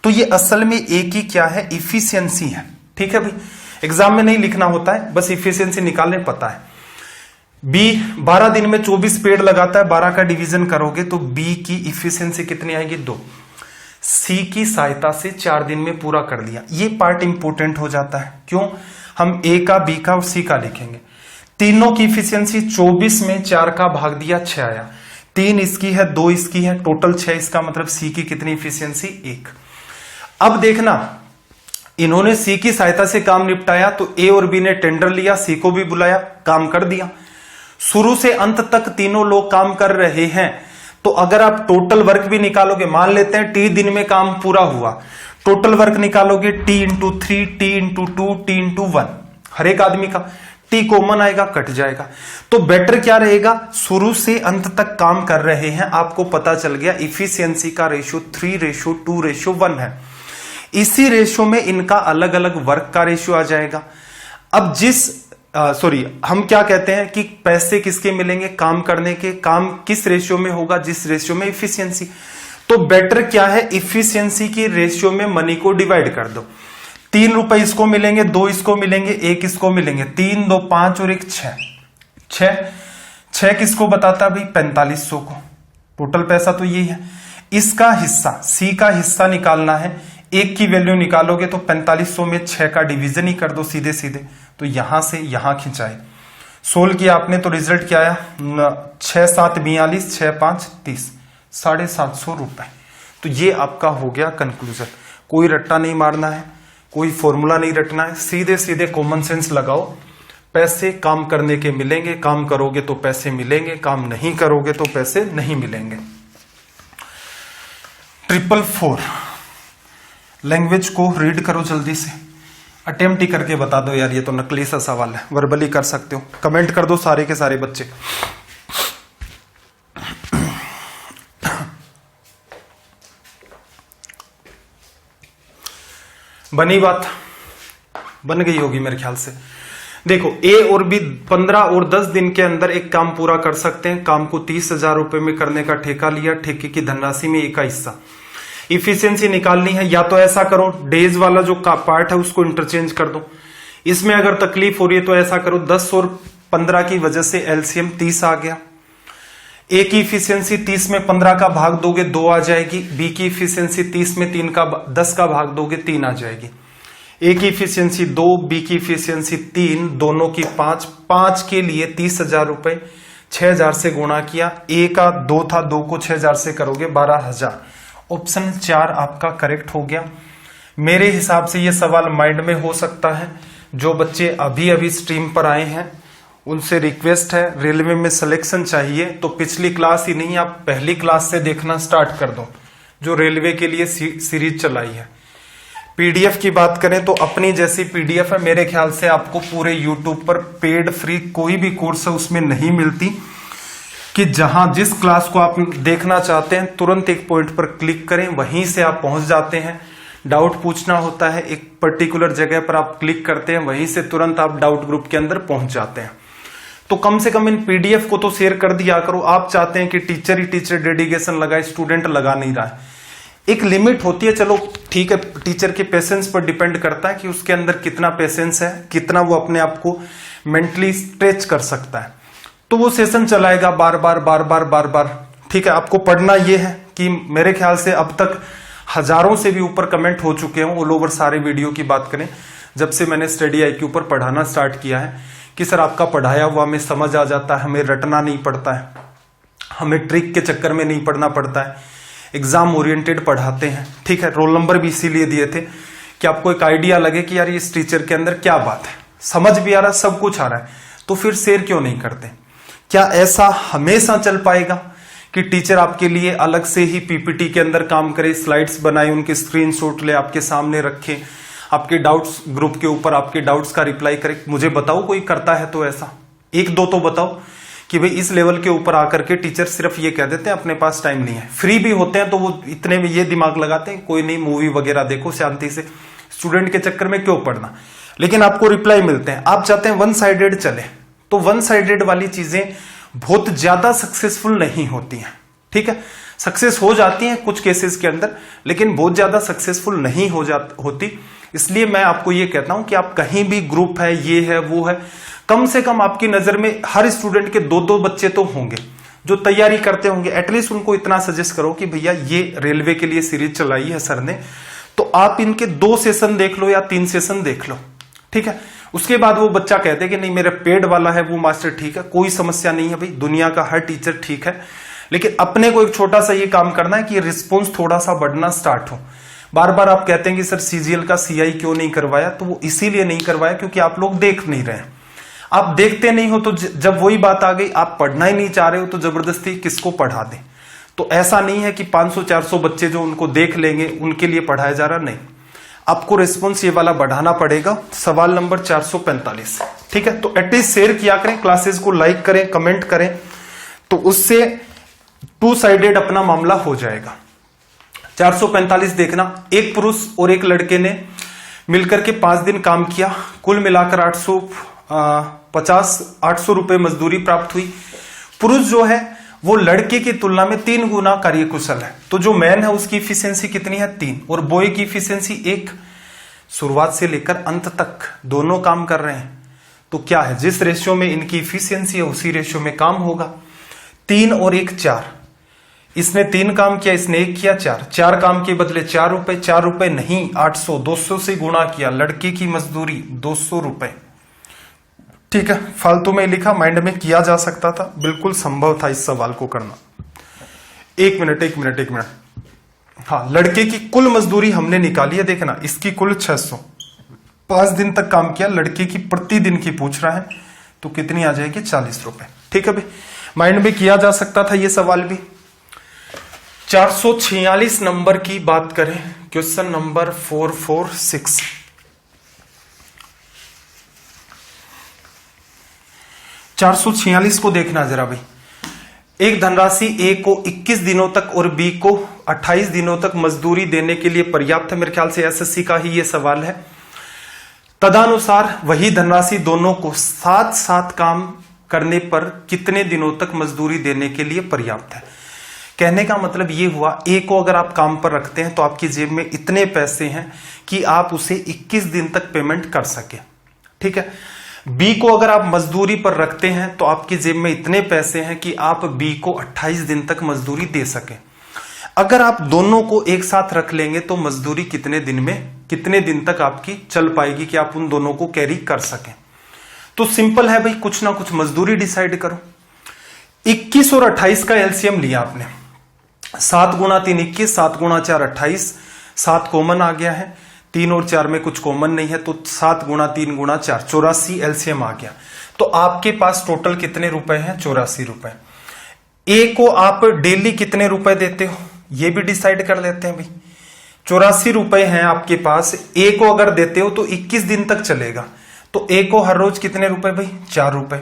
तो ये असल में ए की क्या है, इफिशियंसी है, ठीक है भाई। एग्जाम में नहीं लिखना होता है, बस इफिशियंसी निकालने पता है। बी 12 दिन में 24 पेड़ लगाता है, 12 का डिवीजन करोगे तो बी की इफिशियंसी कितनी आएगी, 2। सी की सहायता से 4 दिन में पूरा कर दिया। ये पार्ट इंपोर्टेंट हो जाता है, क्यों, हम ए का, बी का और सी का लिखेंगे। तीनों की इफिशियंसी 24 में 4 का भाग दिया 6 आया, 3 इसकी है, 2 इसकी है, टोटल 6। इसका मतलब सी की कितनी इफिशियंसी, 1। अब देखना इन्होंने सी की सहायता से काम निपटाया तो ए और बी ने टेंडर लिया, सी को भी बुलाया, काम कर दिया। शुरू से अंत तक तीनों लोग काम कर रहे हैं। तो अगर आप टोटल वर्क भी निकालोगे, मान लेते हैं टी दिन में काम पूरा हुआ, टोटल वर्क निकालोगे T into 3, T into 2, T into 1, हर एक आदमी का टी कॉमन आएगा, कट जाएगा। तो बेटर क्या रहेगा, शुरू से अंत तक काम कर रहे हैं, आपको पता चल गया इफिशियंसी का रेशियो 3:2:1 है। इसी रेशियो में इनका अलग अलग वर्क का रेशियो आ जाएगा। अब हम क्या कहते हैं कि पैसे किसके मिलेंगे, काम करने के। काम किस रेशियो में होगा, जिस रेशियो में इफिशियंसी। तो बेटर क्या है, इफिशियंसी की रेशियो में मनी को डिवाइड कर दो। 3 रुपए इसको मिलेंगे, 2 इसको मिलेंगे, 1 इसको मिलेंगे, 3, 2, 5 और 1 6। 6 किसको बताता भाई, 4500 को। टोटल पैसा तो यही है। इसका हिस्सा, सी का हिस्सा निकालना है। 1 की वैल्यू निकालोगे तो 4500 में 6 का डिवीजन ही कर दो सीधे सीधे। तो यहां से यहां खिंचाए, सोल्व किया आपने तो रिजल्ट क्या आया, 6 7 42, 6 5 30, 750 रुपए। तो ये आपका हो गया कंक्लूजन। कोई रट्टा नहीं मारना है, कोई फॉर्मूला नहीं रटना है, सीधे सीधे कॉमन सेंस लगाओ, पैसे काम करने के मिलेंगे, काम करोगे तो पैसे मिलेंगे, काम नहीं करोगे तो पैसे नहीं मिलेंगे। 444 लैंग्वेज को रीड करो जल्दी से, अटेम्प्ट ही करके बता दो यार, ये तो नकली सा सवाल है, वर्बली कर सकते हो, कमेंट कर दो सारे के सारे बच्चे। बनी बात, बन गई होगी मेरे ख्याल से। देखो ए और बी 15 और 10 दिन के अंदर एक काम पूरा कर सकते हैं। काम को 30,000 रुपए में करने का ठेका लिया, ठेके की धनराशि में एक का हिस्सा। इफिशियंसी निकालनी है, या तो ऐसा करो डेज वाला जो पार्ट है उसको इंटरचेंज कर दो। इसमें अगर तकलीफ हो रही है तो ऐसा करो 10 और 15 की वजह से एलसीएम 30 आ गया। ए की इफिशियंसी 30 में 15 का भाग दोगे 2 आ जाएगी। बी की इफिशियंसी 30 में 10 का भाग दोगे 3 आ जाएगी। ए की इफिशियंसी 2, बी की इफिशियंसी 3, दोनों की 5 के लिए 30,000 रुपए 6,000 से गुणा किया। ए का 2 था, 2 को 6,000 से करोगे 12,000। ऑप्शन 4 आपका करेक्ट हो गया। मेरे हिसाब से ये सवाल माइंड में हो सकता है। जो बच्चे अभी अभी स्ट्रीम पर आए हैं उनसे रिक्वेस्ट है, रेलवे में सिलेक्शन चाहिए तो पिछली क्लास ही नहीं, आप पहली क्लास से देखना स्टार्ट कर दो जो रेलवे के लिए सीरीज चलाई है। पीडीएफ की बात करें तो अपनी जैसी पीडीएफ है, मेरे ख्याल से आपको पूरे यूट्यूब पर पेड फ्री कोई भी कोर्स है उसमें नहीं मिलती, कि जहां जिस क्लास को आप देखना चाहते हैं तुरंत एक पॉइंट पर क्लिक करें, वहीं से आप पहुंच जाते हैं। डाउट पूछना होता है, एक पर्टिकुलर जगह पर आप क्लिक करते हैं, वहीं से तुरंत आप डाउट ग्रुप के अंदर पहुंच जाते हैं। तो कम से कम इन पीडीएफ को तो शेयर कर दिया करो। आप चाहते हैं कि टीचर ही टीचर डेडिकेशन लगाए, स्टूडेंट लगा नहीं रहा है। एक लिमिट होती है, चलो ठीक है, टीचर के पेशेंस पर डिपेंड करता है कि उसके अंदर कितना पेशेंस है, कितना वो अपने आप को मेंटली स्ट्रेच कर सकता है। तो वो सेशन चलाएगा बार बार। ठीक है, आपको पढ़ना ये है कि मेरे ख्याल से अब तक हजारों से भी ऊपर कमेंट हो चुके हैं ऑल ओवर सारे वीडियो की बात करें, जब से मैंने स्टडी IQ पर पढ़ाना स्टार्ट किया है, कि सर आपका पढ़ाया हुआ हमें समझ आ जाता है, हमें रटना नहीं पड़ता है, हमें ट्रिक के चक्कर में नहीं पढ़ना पड़ता है, एग्जाम ओरिएंटेड पढ़ाते हैं। ठीक है, रोल नंबर भी इसीलिए दिए थे कि आपको एक आइडिया लगे कि यार इस टीचर के अंदर क्या बात है, समझ भी आ रहा है, सब कुछ आ रहा है, तो फिर शेयर क्यों नहीं करते। क्या ऐसा हमेशा चल पाएगा कि टीचर आपके लिए अलग से ही पीपीटी के अंदर काम करे, स्लाइड्स बनाए, उनके स्क्रीनशॉट ले आपके सामने रखे, आपके डाउट्स ग्रुप के ऊपर आपके डाउट्स का रिप्लाई करे? मुझे बताओ कोई करता है तो ऐसा, एक दो तो बताओ कि भाई इस लेवल के ऊपर आकर के टीचर सिर्फ ये कह देते हैं अपने पास टाइम नहीं है। फ्री भी होते हैं तो वो इतने में ये दिमाग लगाते हैं कोई नहीं, मूवी वगैरह देखो शांति से, स्टूडेंट के चक्कर में क्यों पढ़ना। लेकिन आपको रिप्लाई मिलते हैं। आप चाहते हैं वन साइडेड चले, तो वन साइडेड वाली चीजें बहुत ज्यादा सक्सेसफुल नहीं होती हैं। ठीक है, सक्सेस हो जाती हैं कुछ केसेस के अंदर, लेकिन बहुत ज्यादा सक्सेसफुल नहीं होती। इसलिए मैं आपको ये कहता हूं कि आप कहीं भी ग्रुप है, ये है वो है, कम से कम आपकी नजर में हर स्टूडेंट के 2-2 बच्चे तो होंगे जो तैयारी करते होंगे। एटलीस्ट उनको इतना सजेस्ट करो कि भैया ये रेलवे के लिए सीरीज चलाई है सर ने, तो आप इनके 2 सेशन देख लो या 3 सेशन देख लो। ठीक है, उसके बाद वो बच्चा कहते कि नहीं मेरा पेड वाला है वो मास्टर ठीक है, कोई समस्या नहीं है भाई, दुनिया का हर टीचर ठीक है, लेकिन अपने को एक छोटा सा ये काम करना है कि रिस्पॉन्स थोड़ा सा बढ़ना स्टार्ट हो। बार बार आप कहते हैं कि सर सीजीएल का सीआई क्यों नहीं करवाया, तो वो इसीलिए नहीं करवाया क्योंकि आप लोग देख नहीं रहे हैं। आप देखते नहीं हो तो जब वही बात आ गई आप पढ़ना ही नहीं चाह रहे हो तो जबरदस्ती किसको पढ़ा दें। तो ऐसा नहीं है कि 500-400 बच्चे जो उनको देख लेंगे उनके लिए पढ़ाया जा रहा, नहीं, आपको रिस्पॉन्स ये वाला बढ़ाना पड़ेगा। सवाल नंबर 445। ठीक है, तो एटलीस्ट शेयर किया करें, क्लासेस को लाइक करें, कमेंट करें, तो उससे 2 साइडेड अपना मामला हो जाएगा। 445 देखना, एक पुरुष और एक लड़के ने मिलकर के 5 दिन काम किया, कुल मिलाकर 850 रुपए मजदूरी प्राप्त हुई। पुरुष जो है वो लड़के की तुलना में 3 गुना कार्यकुशल है, तो जो मैन है उसकी इफिशियंसी कितनी है 3, और बॉय की इफिशियंसी 1। शुरुआत से लेकर अंत तक दोनों काम कर रहे हैं, तो क्या है जिस रेशियो में इनकी इफिशियंसी है उसी रेशियो में काम होगा। 3 और 1 4, इसने 3 काम किया, इसने 1 किया, 4 काम के बदले 4 रुपए, 4 रुपए नहीं 800, 200 से गुणा किया, लड़के की मजदूरी 200 रुपए। ठीक है, फालतू में लिखा, माइंड में किया जा सकता था, बिल्कुल संभव था इस सवाल को करना। एक मिनट। हाँ, लड़के की कुल मजदूरी हमने निकाली है, देखना इसकी कुल 600, 5 दिन तक काम किया, लड़के की प्रतिदिन की पूछ रहा है, तो कितनी आ जाएगी? 40 रुपए। ठीक है भाई, माइंड में किया जा सकता था ये सवाल भी। 446 नंबर की बात करें, क्वेश्चन नंबर 446। 446 को देखना जरा भाई। एक धनराशि ए को 21 दिनों तक और बी को 28 दिनों तक मजदूरी देने के लिए पर्याप्त है। मेरे ख्याल से एसएससी का ही ये सवाल है। तदनुसार वही धनराशि दोनों को साथ साथ काम करने पर कितने दिनों तक मजदूरी देने के लिए पर्याप्त है। कहने का मतलब ये हुआ, ए को अगर आप काम पर रखते हैं तो आपकी जेब में इतने पैसे हैं कि आप उसे 21 दिन तक पेमेंट कर सके। ठीक है। बी को अगर आप मजदूरी पर रखते हैं तो आपकी जेब में इतने पैसे हैं कि आप बी को 28 दिन तक मजदूरी दे सके। अगर आप दोनों को एक साथ रख लेंगे तो मजदूरी कितने दिन तक आपकी चल पाएगी कि आप उन दोनों को कैरी कर सकें। तो सिंपल है भाई, कुछ ना कुछ मजदूरी डिसाइड करो। 21 और 28 का एलसीएम लिया आपने, 7 गुणा 3 21, 7 गुणा 4 28, 7 कॉमन आ गया है, 3 और 4 में कुछ कॉमन नहीं है, तो 7 गुणा 3 गुणा 4 84 एलसीएम आ गया। तो आपके पास टोटल कितने रुपए हैं? 84 रुपए। ए को आप डेली कितने रुपए देते हो ये भी डिसाइड कर लेते हैं भाई। 84 रुपए हैं आपके पास, ए को अगर देते हो तो 21 दिन तक चलेगा, तो ए को हर रोज कितने रुपए भाई? 4 रुपए।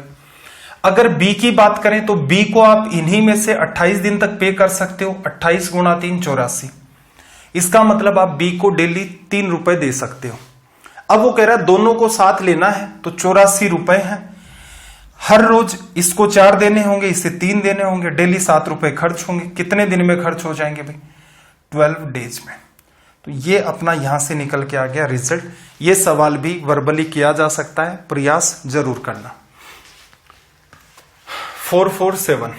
अगर बी की बात करें तो बी को आप इन्हीं में से 28 दिन तक पे कर सकते हो, 28 गुणा 3 84। इसका मतलब आप बी को डेली 3 रुपए दे सकते हो। अब वो कह रहा है दोनों को साथ लेना है, तो 84 रुपए हैं, हर रोज इसको 4 देने होंगे, इसे 3 देने होंगे, डेली 7 रुपए खर्च होंगे। कितने दिन में खर्च हो जाएंगे भाई? 12 डेज में। तो ये अपना यहां से निकल के आ गया रिजल्ट। ये सवाल भी वर्बली किया जा सकता है, प्रयास जरूर करना। 447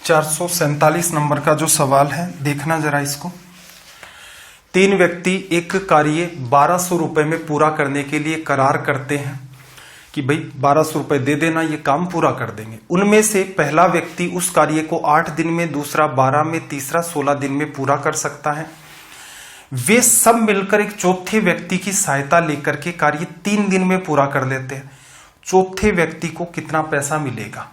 447 नंबर का जो सवाल है, देखना जरा इसको। 3 व्यक्ति एक कार्य 1200 रुपए में पूरा करने के लिए करार करते हैं कि भाई 1200 रुपए दे देना, ये काम पूरा कर देंगे। उनमें से पहला व्यक्ति उस कार्य को 8 दिन में, दूसरा 12 में, तीसरा 16 दिन में पूरा कर सकता है। वे सब मिलकर एक चौथे व्यक्ति की सहायता लेकर के कार्य 3 दिन में पूरा कर लेते हैं। चौथे व्यक्ति को कितना पैसा मिलेगा?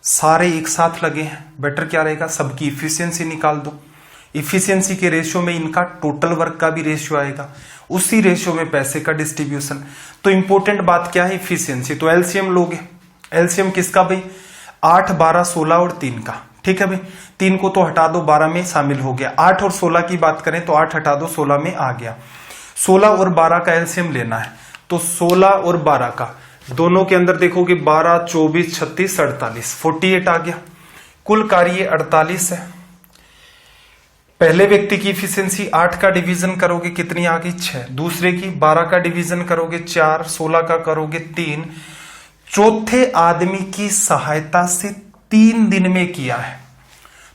सारे एक साथ लगे हैं, बेटर क्या रहेगा? सबकी इफिशियंसी निकाल दो। इफिशियंसी के रेशियो में इनका टोटल वर्क का भी रेशियो आएगा, उसी रेशियो में पैसे का डिस्ट्रीब्यूशन। तो इंपॉर्टेंट बात क्या है? इफिशियंसी। तो एलसीएम लोगे। एलसीएम किसका भाई? 8 12 16 और 3 का। ठीक है भाई, 3 को तो हटा दो, 12 में शामिल हो गया। 8 और 16 की बात करें तो 8 हटा दो, 16 में आ गया। 16 और 12 का एलसीएम लेना है, तो 16 और 12 का दोनों के अंदर देखोगे 12 24 36 48 48 आ गया। कुल कार्य 48 है। पहले व्यक्ति की इफिशियंसी 8 का डिवीजन करोगे कितनी आ गई? 6। दूसरे की 12 का डिवीजन करोगे 4, 16 का करोगे 3। चौथे आदमी की सहायता से 3 दिन में किया है,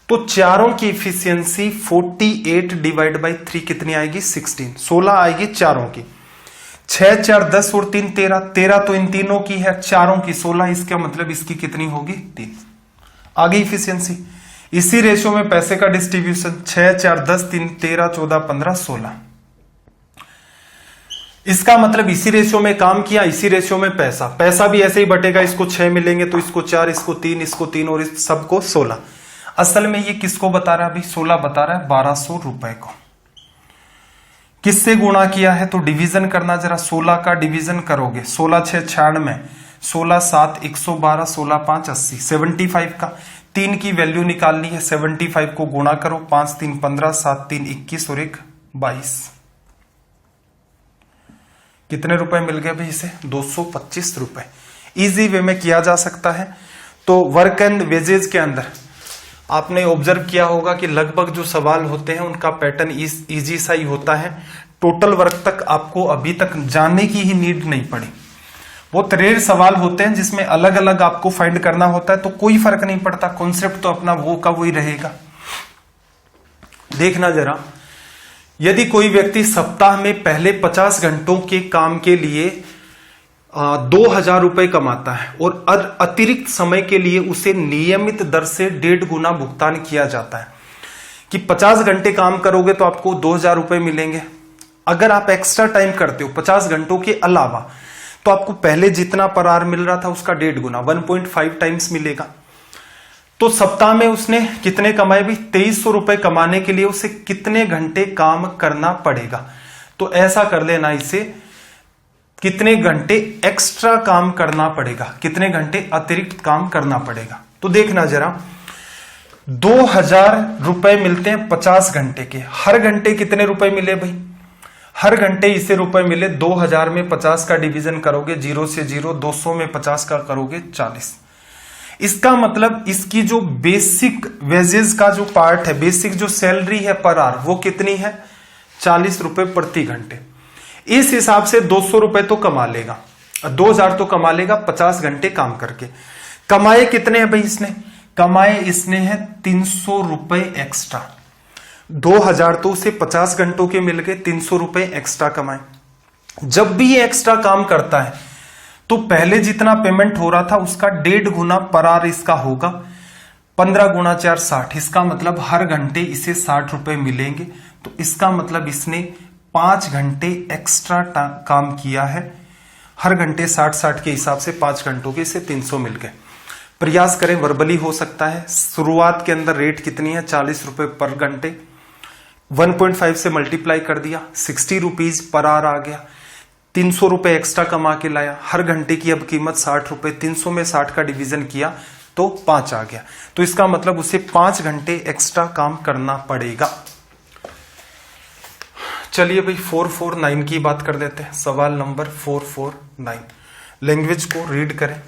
तो चारों की इफिशियंसी 48 डिवाइड बाई 3 कितनी आएगी? 16। 16 आएगी चारों की। 6 4 10 और 3 13। 13 तो इन तीनों की है, चारों की 16। इसका मतलब इसकी कितनी होगी? 3। आ गई इफिशियंसी। इसी रेशियो में पैसे का डिस्ट्रीब्यूशन 6 4 10 3 13 14 15 16। इसका मतलब इसी रेशियो में काम किया, इसी रेशियो में पैसा भी ऐसे ही बटेगा। इसको 6 मिलेंगे तो इसको 4, इसको 3, इसको 3 और इस सबको 16। असल में ये किसको बता रहा है अभी? 16 बता रहा है 1200 रुपए को। किससे गुणा किया है? तो डिवीजन करना जरा। 16 का डिवीजन करोगे, 16 6 96, 16 7 112, 16 5 80, 75 का 3 की वैल्यू निकालनी है। 75 को गुणा करो, 5 3 15, 7 3 21 और 1 22। कितने रुपए मिल गए भाई इसे? 225 रुपए। इजी वे में किया जा सकता है। तो वर्क एंड वेजेज के अंदर आपने ऑब्जर्व किया होगा कि लगभग जो सवाल होते हैं उनका पैटर्न इजी सा ही होता है। टोटल वर्क तक आपको अभी तक जाने की ही नीड नहीं पड़ी। बहुत रेयर सवाल होते हैं जिसमें अलग अलग आपको फाइंड करना होता है, तो कोई फर्क नहीं पड़ता, कॉन्सेप्ट तो अपना वो का वही रहेगा। देखना जरा, यदि कोई व्यक्ति सप्ताह में पहले 50 घंटों के काम के लिए 2000 रुपए कमाता है और अतिरिक्त समय के लिए उसे नियमित दर से 1.5 गुना भुगतान किया जाता है, कि 50 घंटे काम करोगे तो आपको 2000 रुपए मिलेंगे। अगर आप एक्स्ट्रा टाइम करते हो 50 घंटों के अलावा तो आपको पहले जितना पर आवर मिल रहा था उसका 1.5 गुना 1.5 टाइम्स मिलेगा। तो सप्ताह में उसने कितने कमाए भी? 2300 रुपए कमाने के लिए उसे कितने घंटे काम करना पड़ेगा? तो ऐसा कर लेना, इसे कितने घंटे एक्स्ट्रा काम करना पड़ेगा, कितने घंटे अतिरिक्त काम करना पड़ेगा। तो देखना जरा, 2000 रुपए मिलते हैं 50 घंटे के। हर घंटे कितने रुपए मिले भाई? हर घंटे इसे रुपए मिले। 2000 में 50 का डिवीजन करोगे 0 से 0, 200 में 50 का करोगे 40। इसका मतलब इसकी जो बेसिक वेजेस का जो पार्ट है, बेसिक जो सैलरी है पर आवर, वो कितनी है? 40 रुपए प्रति घंटे। इस हिसाब से 200 रुपए तो कमा लेगा, 2000 तो कमा लेगा 50 घंटे काम करके। कमाए कितने हैं भाई इसने? कमाए इसने है 300 रुपए एक्स्ट्रा। 2000 तो उसे 50 घंटों के मिल गए, 300 रुपए एक्स्ट्रा कमाए। जब भी ये एक्स्ट्रा काम करता है तो पहले जितना पेमेंट हो रहा था उसका 1.5 गुना पर आवर इसका होगा। 15 गुना 4 60। इसका मतलब हर घंटे इसे 60 रुपए मिलेंगे। तो इसका मतलब इसने 5 घंटे एक्स्ट्रा काम किया है। हर घंटे 60-60 के हिसाब से 5 घंटों के इसे 300 मिल गए। प्रयास करें, वर्बली हो सकता है। शुरुआत के अंदर रेट कितनी है? 40 रुपए पर घंटे। 1.5 से मल्टीप्लाई कर दिया, 60 रुपीज पर आवर आ गया। 300 रुपए एक्स्ट्रा कमा के लाया। हर घंटे की अब कीमत 60 रुपए। 300 में 60 का डिवीजन किया तो 5 आ गया। तो इसका मतलब उसे 5 घंटे एक्स्ट्रा काम करना पड़ेगा। चलिए भाई 449 की बात कर देते हैं। सवाल नंबर 449। लैंग्वेज को रीड करें।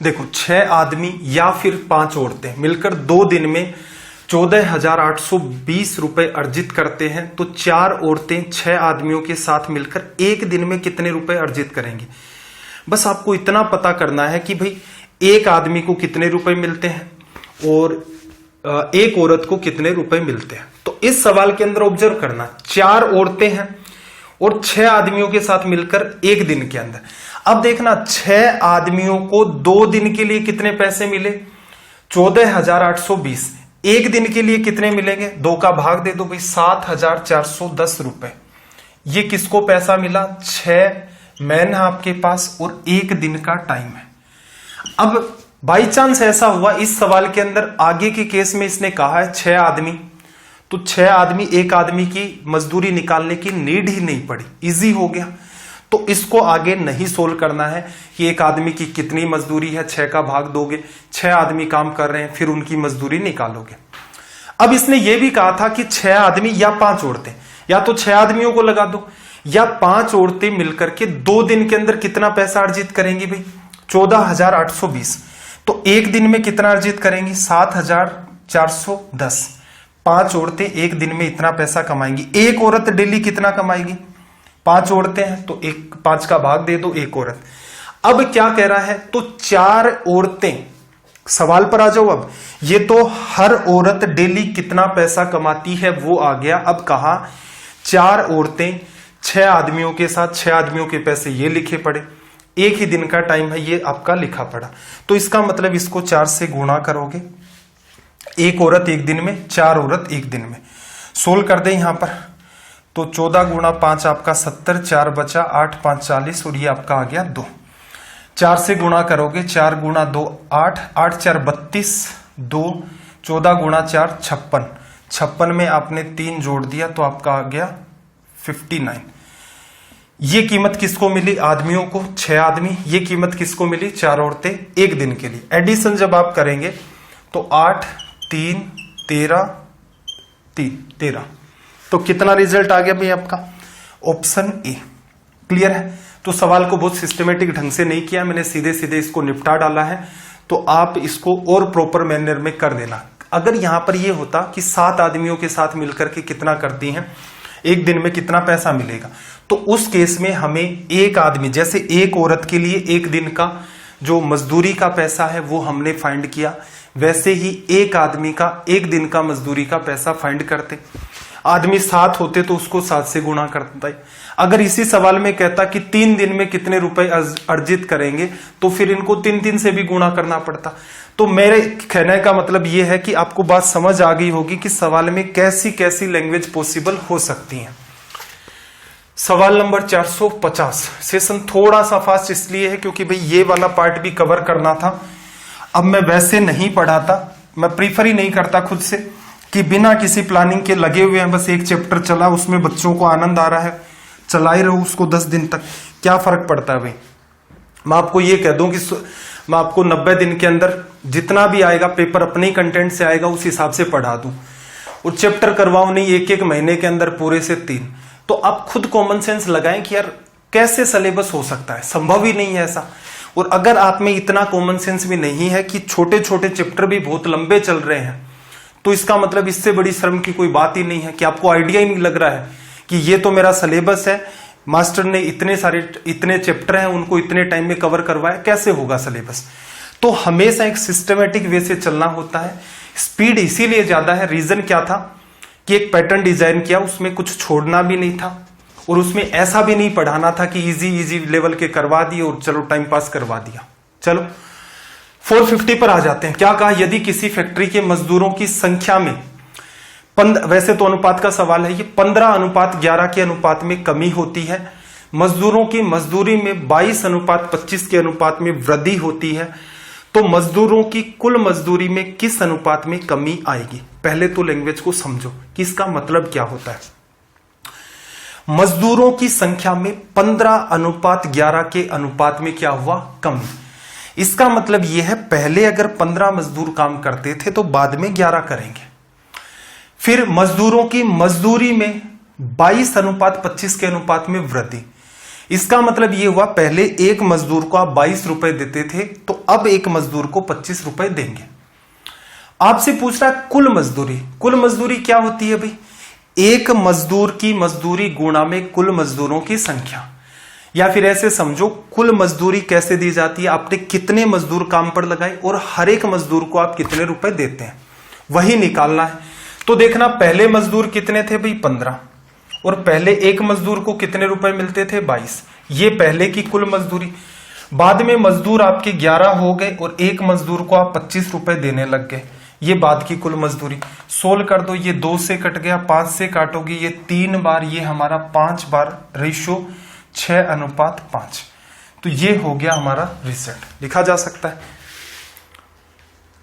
देखो, 6 आदमी या फिर 5 औरतें मिलकर 2 दिन में 14,820 रुपए अर्जित करते हैं तो 4 औरतें 6 आदमियों के साथ मिलकर एक दिन में कितने रुपए अर्जित करेंगी? बस आपको इतना पता करना है कि भाई एक आदमी को कितने रुपए मिलते हैं और एक औरत को कितने रुपए मिलते हैं। तो इस सवाल के अंदर ऑब्जर्व करना, 4 औरतें हैं और 6 आदमियों के साथ मिलकर एक दिन के अंदर। अब देखना, 6 आदमियों को 2 दिन के लिए कितने पैसे मिले? 14,820। एक दिन के लिए कितने मिलेंगे? 2 का भाग दे दो भाई, 7,410 रुपए। ये किसको पैसा मिला? 6 मैन है आपके पास और एक दिन का टाइम है। अब बाई चांस ऐसा हुआ इस सवाल के अंदर, आगे के केस में इसने कहा है 6 आदमी, तो 6 आदमी, एक आदमी की मजदूरी निकालने की नीड ही नहीं पड़ी, इजी हो गया। तो इसको आगे नहीं सोल्व करना है कि एक आदमी की कितनी मजदूरी है, 6 का भाग दोगे, 6 आदमी काम कर रहे हैं, फिर उनकी मजदूरी निकालोगे। अब इसने ये भी कहा था कि 6 आदमी या 5 औरतें, या तो 6 आदमियों को लगा दो या 5 औरतें मिलकर के 2 दिन के अंदर कितना पैसा अर्जित करेंगी भाई? 14,820। तो एक दिन में कितना अर्जित करेंगी? 7,410। 5 औरतें एक दिन में इतना पैसा कमाएंगी। एक औरत डेली कितना कमाएगी? 5 औरतें हैं तो 5 का भाग दे दो, एक औरत। अब क्या कह रहा है? तो 4 औरतें, सवाल पर आ जाओ। अब ये तो हर औरत डेली कितना पैसा कमाती है वो आ गया। अब कहा 4 औरतें 6 आदमियों के साथ, 6 आदमियों के पैसे ये लिखे पड़े, एक ही दिन का टाइम है, ये आपका लिखा पड़ा। तो इसका मतलब इसको 4 से गुणा करोगे, एक औरत एक दिन में, 4 औरत एक दिन में। सोल्व कर दें यहां पर, तो 14 गुणा 5 आपका 70, 4 बचा 8, 5 40 और ये आपका आ गया 2। 4 से गुणा करोगे, 4 गुणा 2 8, 8 4 32, 2, 14 गुणा 4 56, 56 में आपने 3 जोड़ दिया तो आपका आ गया 59। ये कीमत किसको मिली? आदमियों को, 6 आदमी। ये कीमत किसको मिली? 4 औरतें एक दिन के लिए। एडिशन जब आप करेंगे तो 8 3 13 3 13, तो कितना रिजल्ट आ गया भाई आपका? Option A. क्लियर है? तो सवाल को बहुत सिस्टमेटिक ढंग से नहीं किया मैंने, सीधे सीधे इसको निपटा डाला है। तो आप इसको और प्रॉपर मैनर में कर देना। अगर यहां पर यह होता कि 7 आदमियों के साथ मिलकर के कितना करती हैं, एक दिन में कितना पैसा मिलेगा, तो उस केस में हमें एक आदमी, जैसे एक औरत के लिए एक दिन का जो मजदूरी का पैसा है वो हमने फाइंड किया, वैसे ही एक आदमी का एक दिन का मजदूरी का पैसा फाइंड करते। आदमी 7 होते तो उसको 7 से गुणा करता है। अगर इसी सवाल में कहता कि 3 दिन में कितने रुपए अर्जित करेंगे, तो फिर इनको 3 से भी गुणा करना पड़ता। तो मेरे कहने का मतलब यह है कि आपको बात समझ आ गई होगी कि सवाल में कैसी कैसी लैंग्वेज पॉसिबल हो सकती है। सवाल नंबर 450। सेशन थोड़ा सा फास्ट इसलिए है क्योंकि भाई ये वाला पार्ट भी कवर करना था। अब मैं वैसे नहीं पढ़ाता, मैं प्रीफर ही नहीं करता खुद से कि बिना किसी प्लानिंग के लगे हुए हैं, बस एक चैप्टर चला, उसमें बच्चों को आनंद आ रहा है, चला ही रहो उसको 10 दिन तक, क्या फर्क पड़ता है भाई। मैं आपको ये कह दूं कि मैं आपको 90 दिन के अंदर जितना भी आएगा पेपर अपने ही कंटेंट से आएगा, उस हिसाब से पढ़ा दूं, और चैप्टर करवाऊं नहीं एक महीने के अंदर पूरे से 3। तो आप खुद कॉमन सेंस लगाएं कि यार कैसे सिलेबस हो सकता है, संभव ही नहीं है ऐसा। और अगर आप में इतना कॉमन सेंस भी नहीं है कि छोटे छोटे चैप्टर भी बहुत लंबे चल रहे हैं, तो इसका मतलब इससे बड़ी शर्म की कोई बात ही नहीं है कि आपको आइडिया ही नहीं लग रहा है कि ये तो मेरा सिलेबस है, मास्टर ने इतने चैप्टर हैं, उनको इतने टाइम में कवर करवाया, कैसे होगा सिलेबस। तो हमेशा एक सिस्टमेटिक वे से चलना होता है। स्पीड इसीलिए ज्यादा है, रीजन क्या था कि एक पैटर्न डिजाइन किया, उसमें कुछ छोड़ना भी नहीं था, और उसमें ऐसा भी नहीं पढ़ाना था कि इजी लेवल के करवा दिए और चलो टाइम पास करवा दिया। चलो 450 पर आ जाते हैं। क्या कहा, यदि किसी फैक्ट्री के मजदूरों की संख्या में वैसे तो अनुपात का सवाल है, ये 15:11 के अनुपात में कमी होती है, मजदूरों की मजदूरी में 22:25 के अनुपात में वृद्धि होती है, तो मजदूरों की कुल मजदूरी में किस अनुपात में कमी आएगी। पहले तो लैंग्वेज को समझो कि इसका मतलब क्या होता है। मजदूरों की संख्या में 15:11 के अनुपात में क्या हुआ, कमी। इसका मतलब यह है पहले अगर 15 मजदूर काम करते थे तो बाद में 11 करेंगे। फिर मजदूरों की मजदूरी में 22:25 के अनुपात में वृद्धि। इसका मतलब यह हुआ पहले एक मजदूर को आप 22 रुपए देते थे, तो अब एक मजदूर को 25 रुपए देंगे। आपसे पूछ रहा है कुल मजदूरी। कुल मजदूरी क्या होती है भाई, एक मजदूर की मजदूरी गुणा में कुल मजदूरों की संख्या। या फिर ऐसे समझो, कुल मजदूरी कैसे दी जाती है, आपने कितने मजदूर काम पर लगाए और हर एक मजदूर को आप कितने रुपए देते हैं, वही निकालना है। तो देखना पहले मजदूर कितने थे भाई, 15, और पहले एक मजदूर को कितने रुपए मिलते थे, 22। ये पहले की कुल मजदूरी। बाद में मजदूर आपके 11 हो गए और एक मजदूर को आप 25 रुपए देने लग गए, ये बाद की कुल मजदूरी। 16 कर दो, ये 2 से कट गया, 5 से काटोगे ये 3 बार, ये हमारा 5 बार, रेशियो 6:5। तो ये हो गया हमारा रिजल्ट, लिखा जा सकता है।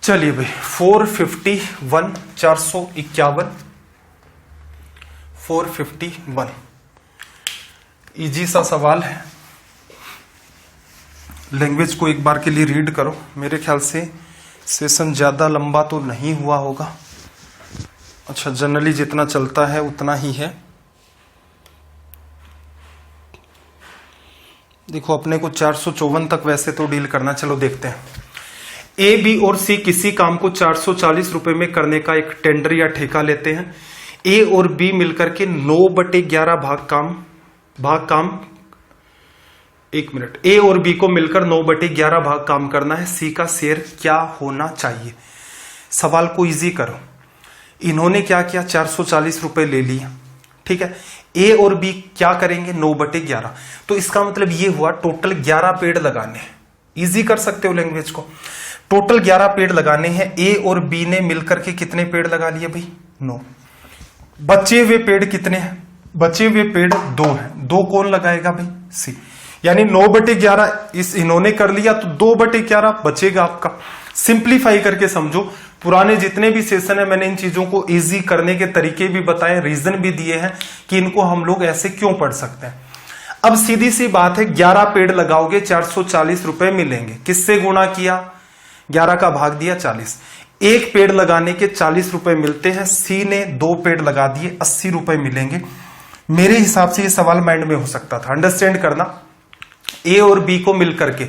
चलिए भाई 451, 451, 451 इजी सा सवाल है। लैंग्वेज को एक बार के लिए रीड करो। मेरे ख्याल से सेशन ज्यादा लंबा तो नहीं हुआ होगा। अच्छा, जनरली जितना चलता है उतना ही है। देखो अपने को 454 तक वैसे तो डील करना, चलो देखते हैं। ए, बी और सी किसी काम को 440 रुपए में करने का एक टेंडर या ठेका लेते हैं। ए और बी मिलकर के 9/11 भाग काम 1 मिनट, ए और बी को मिलकर 9/11 भाग काम करना है। सी का शेयर क्या होना चाहिए। सवाल को इजी करो। इन्होंने क्या किया, 440 रुपए ले लिया, ठीक है। ए और बी क्या करेंगे, 9/11। तो इसका मतलब ये हुआ टोटल 11 पेड़ लगाने हैं। इजी कर सकते हो लैंग्वेज को। टोटल 11 पेड़ लगाने हैं। ए और बी ने मिलकर के कितने पेड़ लगा लिए भाई, 9। बचे हुए पेड़ कितने हैं, बचे हुए पेड़ 2 हैं। 2 कौन लगाएगा भाई, सी। यानी 9/11 इस इन्होंने कर लिया, तो 2/11 बचेगा आपका। सिंप्लीफाई करके समझो। पुराने जितने भी सेशन है मैंने इन चीजों को इजी करने के तरीके भी बताए, रीजन भी दिए हैं कि इनको हम लोग ऐसे क्यों पढ़ सकते हैं। अब सीधी सी बात है, 11 पेड़ लगाओगे 440 रुपए मिलेंगे। किससे गुणा किया, 11 का भाग दिया 40। एक पेड़ लगाने के 40 रुपए मिलते हैं। सी ने 2 पेड़ लगा दिए, 80 रुपए मिलेंगे। मेरे हिसाब से ये सवाल माइंड में हो सकता था। अंडरस्टैंड करना, ए और बी को मिलकर के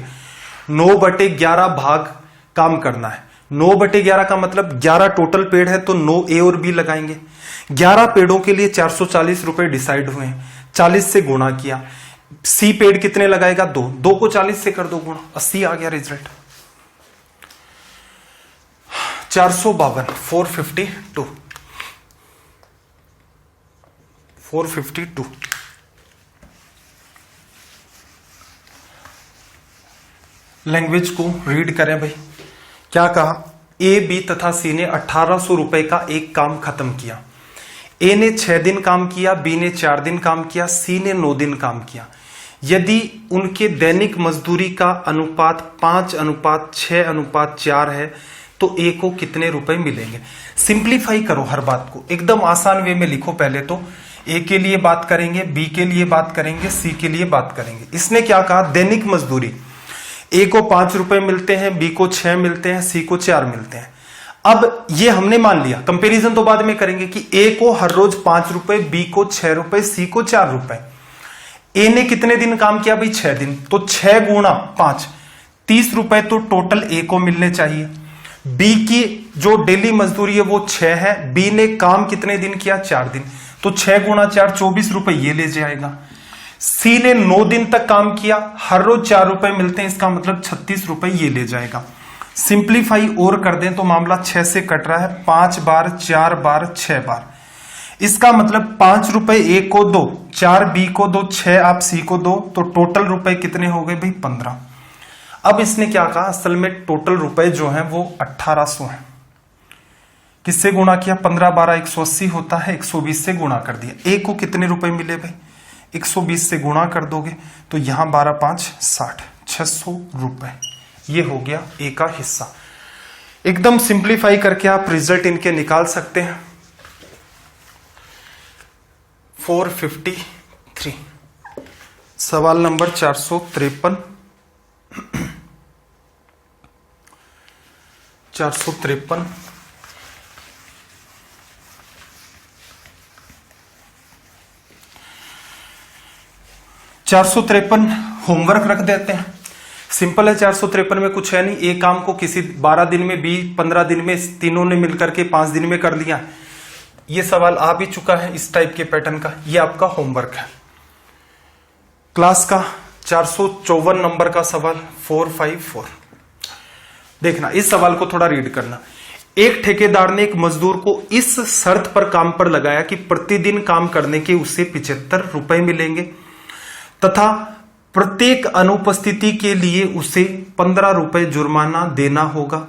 9/11 भाग काम करना है। 9/11 का मतलब 11 टोटल पेड़ है, तो 9 ए और बी लगाएंगे। 11 पेड़ों के लिए 440 रुपए डिसाइड हुए हैं। 40 से गुणा किया। सी पेड़ कितने लगाएगा, 2। 2 को 40 से कर दो गुणा, 80 आ गया रिजल्ट। 452, 452। 452। लैंग्वेज को रीड करें भाई। क्या कहा, ए, बी तथा सी ने 1800 रुपए का एक काम खत्म किया। ए ने 6 दिन काम किया, बी ने 4 दिन काम किया, सी ने 9 दिन काम किया। यदि उनके दैनिक मजदूरी का अनुपात 5:6:4 है तो ए को कितने रुपए मिलेंगे। सिंप्लीफाई करो हर बात को, एकदम आसान वे में लिखो। पहले तो ए के लिए बात करेंगे, बी के लिए बात करेंगे, सी के लिए बात करेंगे। इसने क्या कहा, दैनिक मजदूरी ए को 5 रुपए मिलते हैं, बी को 6 मिलते हैं, सी को 4 मिलते हैं। अब ये हमने मान लिया, कंपैरिजन तो बाद में करेंगे कि ए को हर रोज 5 रुपए, बी को 6 रुपए, सी को 4 रुपए। ए ने कितने दिन काम किया भाई, 6 दिन, तो 6 गुणा 5 30 रुपए तो टोटल ए को मिलने चाहिए। बी की जो डेली मजदूरी है वो 6 है, बी ने काम कितने दिन किया, 4 दिन, तो 6 गुणा 4 24 रुपए ये ले जाएगा। सी ने 9 दिन तक काम किया, हर रोज 4 रुपए मिलते हैं, इसका मतलब 36 रुपए ये ले जाएगा। सिंप्लीफाई और कर दें तो मामला 6 से कट रहा है, 5 बार, 4 बार, 6 बार। इसका मतलब 5 रुपए ए को दो, 4 बी को दो, 6 आप सी को दो, तो टोटल रुपए कितने हो गए भाई, 15। अब इसने क्या कहा, असल में टोटल रुपए जो हैं वो 1800 हैं। किससे गुणा किया, 15 12 180 होता है, 120 से गुणा कर दिया। ए को कितने रुपए मिले भाई, 120 से गुणा कर दोगे तो यहां 12 5 60, 600 रुपए ये हो गया ए का हिस्सा। एकदम सिंप्लीफाई करके आप रिजल्ट इनके निकाल सकते हैं। 453। सवाल नंबर 453। 453 453 होमवर्क रख देते हैं। सिंपल है, 453 में कुछ है नहीं। एक काम को किसी 12 दिन में, बी 15 दिन में, तीनों ने मिलकर के 5 दिन में कर लिया। ये सवाल आ भी चुका है इस टाइप के पैटर्न का, ये आपका होमवर्क है क्लास का। 454 नंबर का सवाल 454। देखना, इस सवाल को थोड़ा रीड करना। एक ठेकेदार ने एक मजदूर को इस शर्त पर काम पर लगाया कि प्रतिदिन काम करने के उसे 75 रुपए मिलेंगे तथा प्रत्येक अनुपस्थिति के लिए उसे 15 रुपए जुर्माना देना होगा।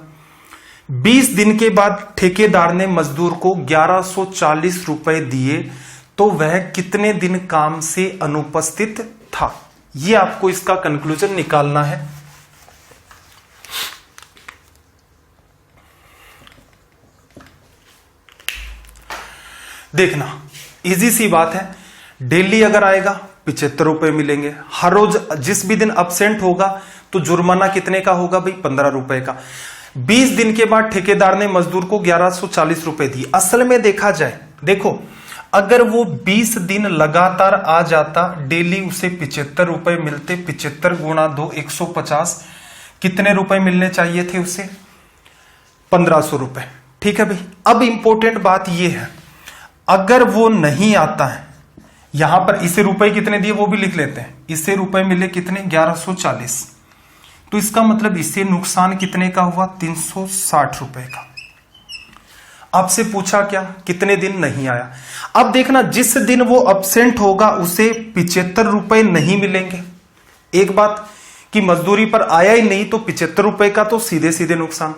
20 दिन के बाद ठेकेदार ने मजदूर को 1140 रुपए दिए तो वह कितने दिन काम से अनुपस्थित था। यह आपको इसका कंक्लूजन निकालना है। देखना, इजी सी बात है। डेली अगर आएगा 75 रुपए मिलेंगे, हर रोज जिस भी दिन अब्सेंट होगा तो जुर्माना कितने का होगा भाई, 15 रुपए का। 20 दिन के बाद ठेकेदार ने मजदूर को 1140 रुपए दिए। असल में देखा जाए, देखो अगर वो 20 दिन लगातार आ जाता, डेली उसे 75 रुपए मिलते, 75 गुणा 2 150, कितने रुपए मिलने चाहिए थे उसे, 1500 रुपए। ठीक है भाई। अब इंपॉर्टेंट बात यह है, अगर वो नहीं आता है, यहां पर इसे रुपए कितने दिए वो भी लिख लेते हैं। इसे रुपए मिले कितने, 1140, तो इसका मतलब इसे नुकसान कितने का हुआ, 360 रुपए का। आपसे पूछा क्या, कितने दिन नहीं आया। अब देखना, जिस दिन वो अब्सेंट होगा उसे 75 रुपए नहीं मिलेंगे। एक बात कि मजदूरी पर आया ही नहीं तो 75 रुपए का तो सीधे सीधे नुकसान।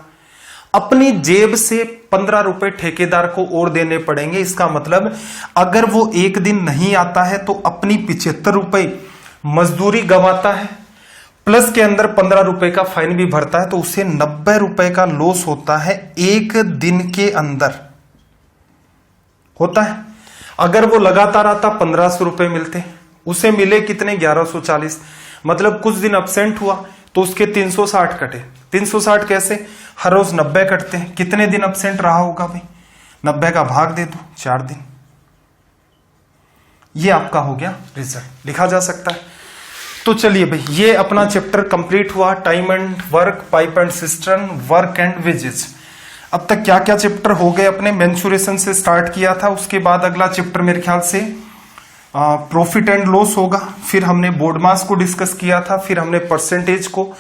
अपनी जेब से 15 रुपए ठेकेदार को और देने पड़ेंगे। इसका मतलब अगर वो एक दिन नहीं आता है तो अपनी 75 रुपए मजदूरी गंवाता है, प्लस के अंदर 15 रुपए का फाइन भी भरता है, तो उसे 90 रुपए का लॉस होता है एक दिन के अंदर होता है। अगर वो लगातार आता 1500 रुपए मिलते, उसे मिले कितने, 1140, मतलब कुछ दिन अब्सेंट हुआ तो उसके 360 कटे। 360 कैसे, हर रोज 90 कटते हैं, कितने दिन अब्सेंट रहा होगा भाई, 90 का भाग दे दो, 4 दिन। ये आपका हो गया रिजल्ट, लिखा जा सकता है। तो चलिए भाई, ये अपना चैप्टर कंप्लीट हुआ, time and work, pipe and cistern, work and wages. अब तक क्या क्या चैप्टर हो गए अपने, मेंसुरेशन से स्टार्ट किया था, उसके बाद अगला चैप्टर मेरे ख्याल से प्रॉफिट एंड लॉस होगा, फिर हमने बोर्ड मास को डिस्कस किया था, फिर हमने परसेंटेज को,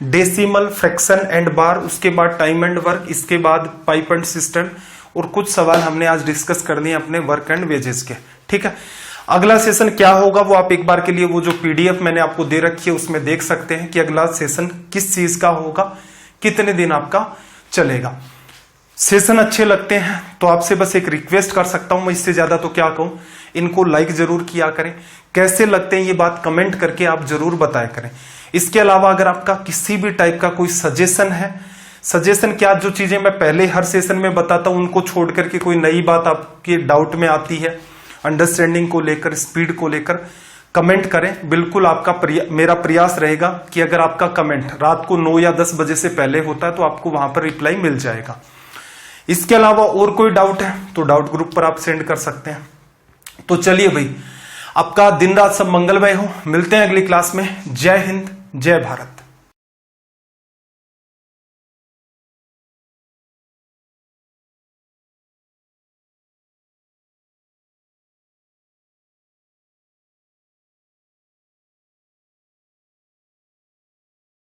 डेसिमल, फ्रैक्शन एंड बार, उसके बाद टाइम एंड वर्क, इसके बाद पाइप एंड सिस्टर्न, और कुछ सवाल हमने आज डिस्कस कर लिए अपने वर्क एंड वेजेस के। ठीक है, अगला सेशन क्या होगा वो आप एक बार के लिए वो जो पीडीएफ मैंने आपको दे रखी है उसमें देख सकते हैं कि अगला सेशन किस चीज का होगा, कितने दिन आपका चलेगा। सेशन अच्छे लगते हैं तो आपसे बस एक रिक्वेस्ट कर सकता हूं मैं, इससे ज्यादा तो क्या कहूं, इनको लाइक जरूर किया करें। कैसे लगते हैं ये बात कमेंट करके आप जरूर बताया करें। इसके अलावा अगर आपका किसी भी टाइप का कोई सजेशन है, सजेशन क्या, जो चीजें मैं पहले हर सेशन में बताता हूं उनको छोड़ करके कोई नई बात आपके डाउट में आती है, अंडरस्टैंडिंग को लेकर, स्पीड को लेकर, कमेंट करें। बिल्कुल आपका मेरा प्रयास रहेगा कि अगर आपका कमेंट रात को 9 या 10 बजे से पहले होता है तो आपको वहां पर रिप्लाई मिल जाएगा। इसके अलावा और कोई डाउट है तो डाउट ग्रुप पर आप सेंड कर सकते हैं। तो चलिए भाई, आपका दिन रात सब मंगलमय हो। मिलते हैं अगली क्लास में। जय हिंद, जय भारत।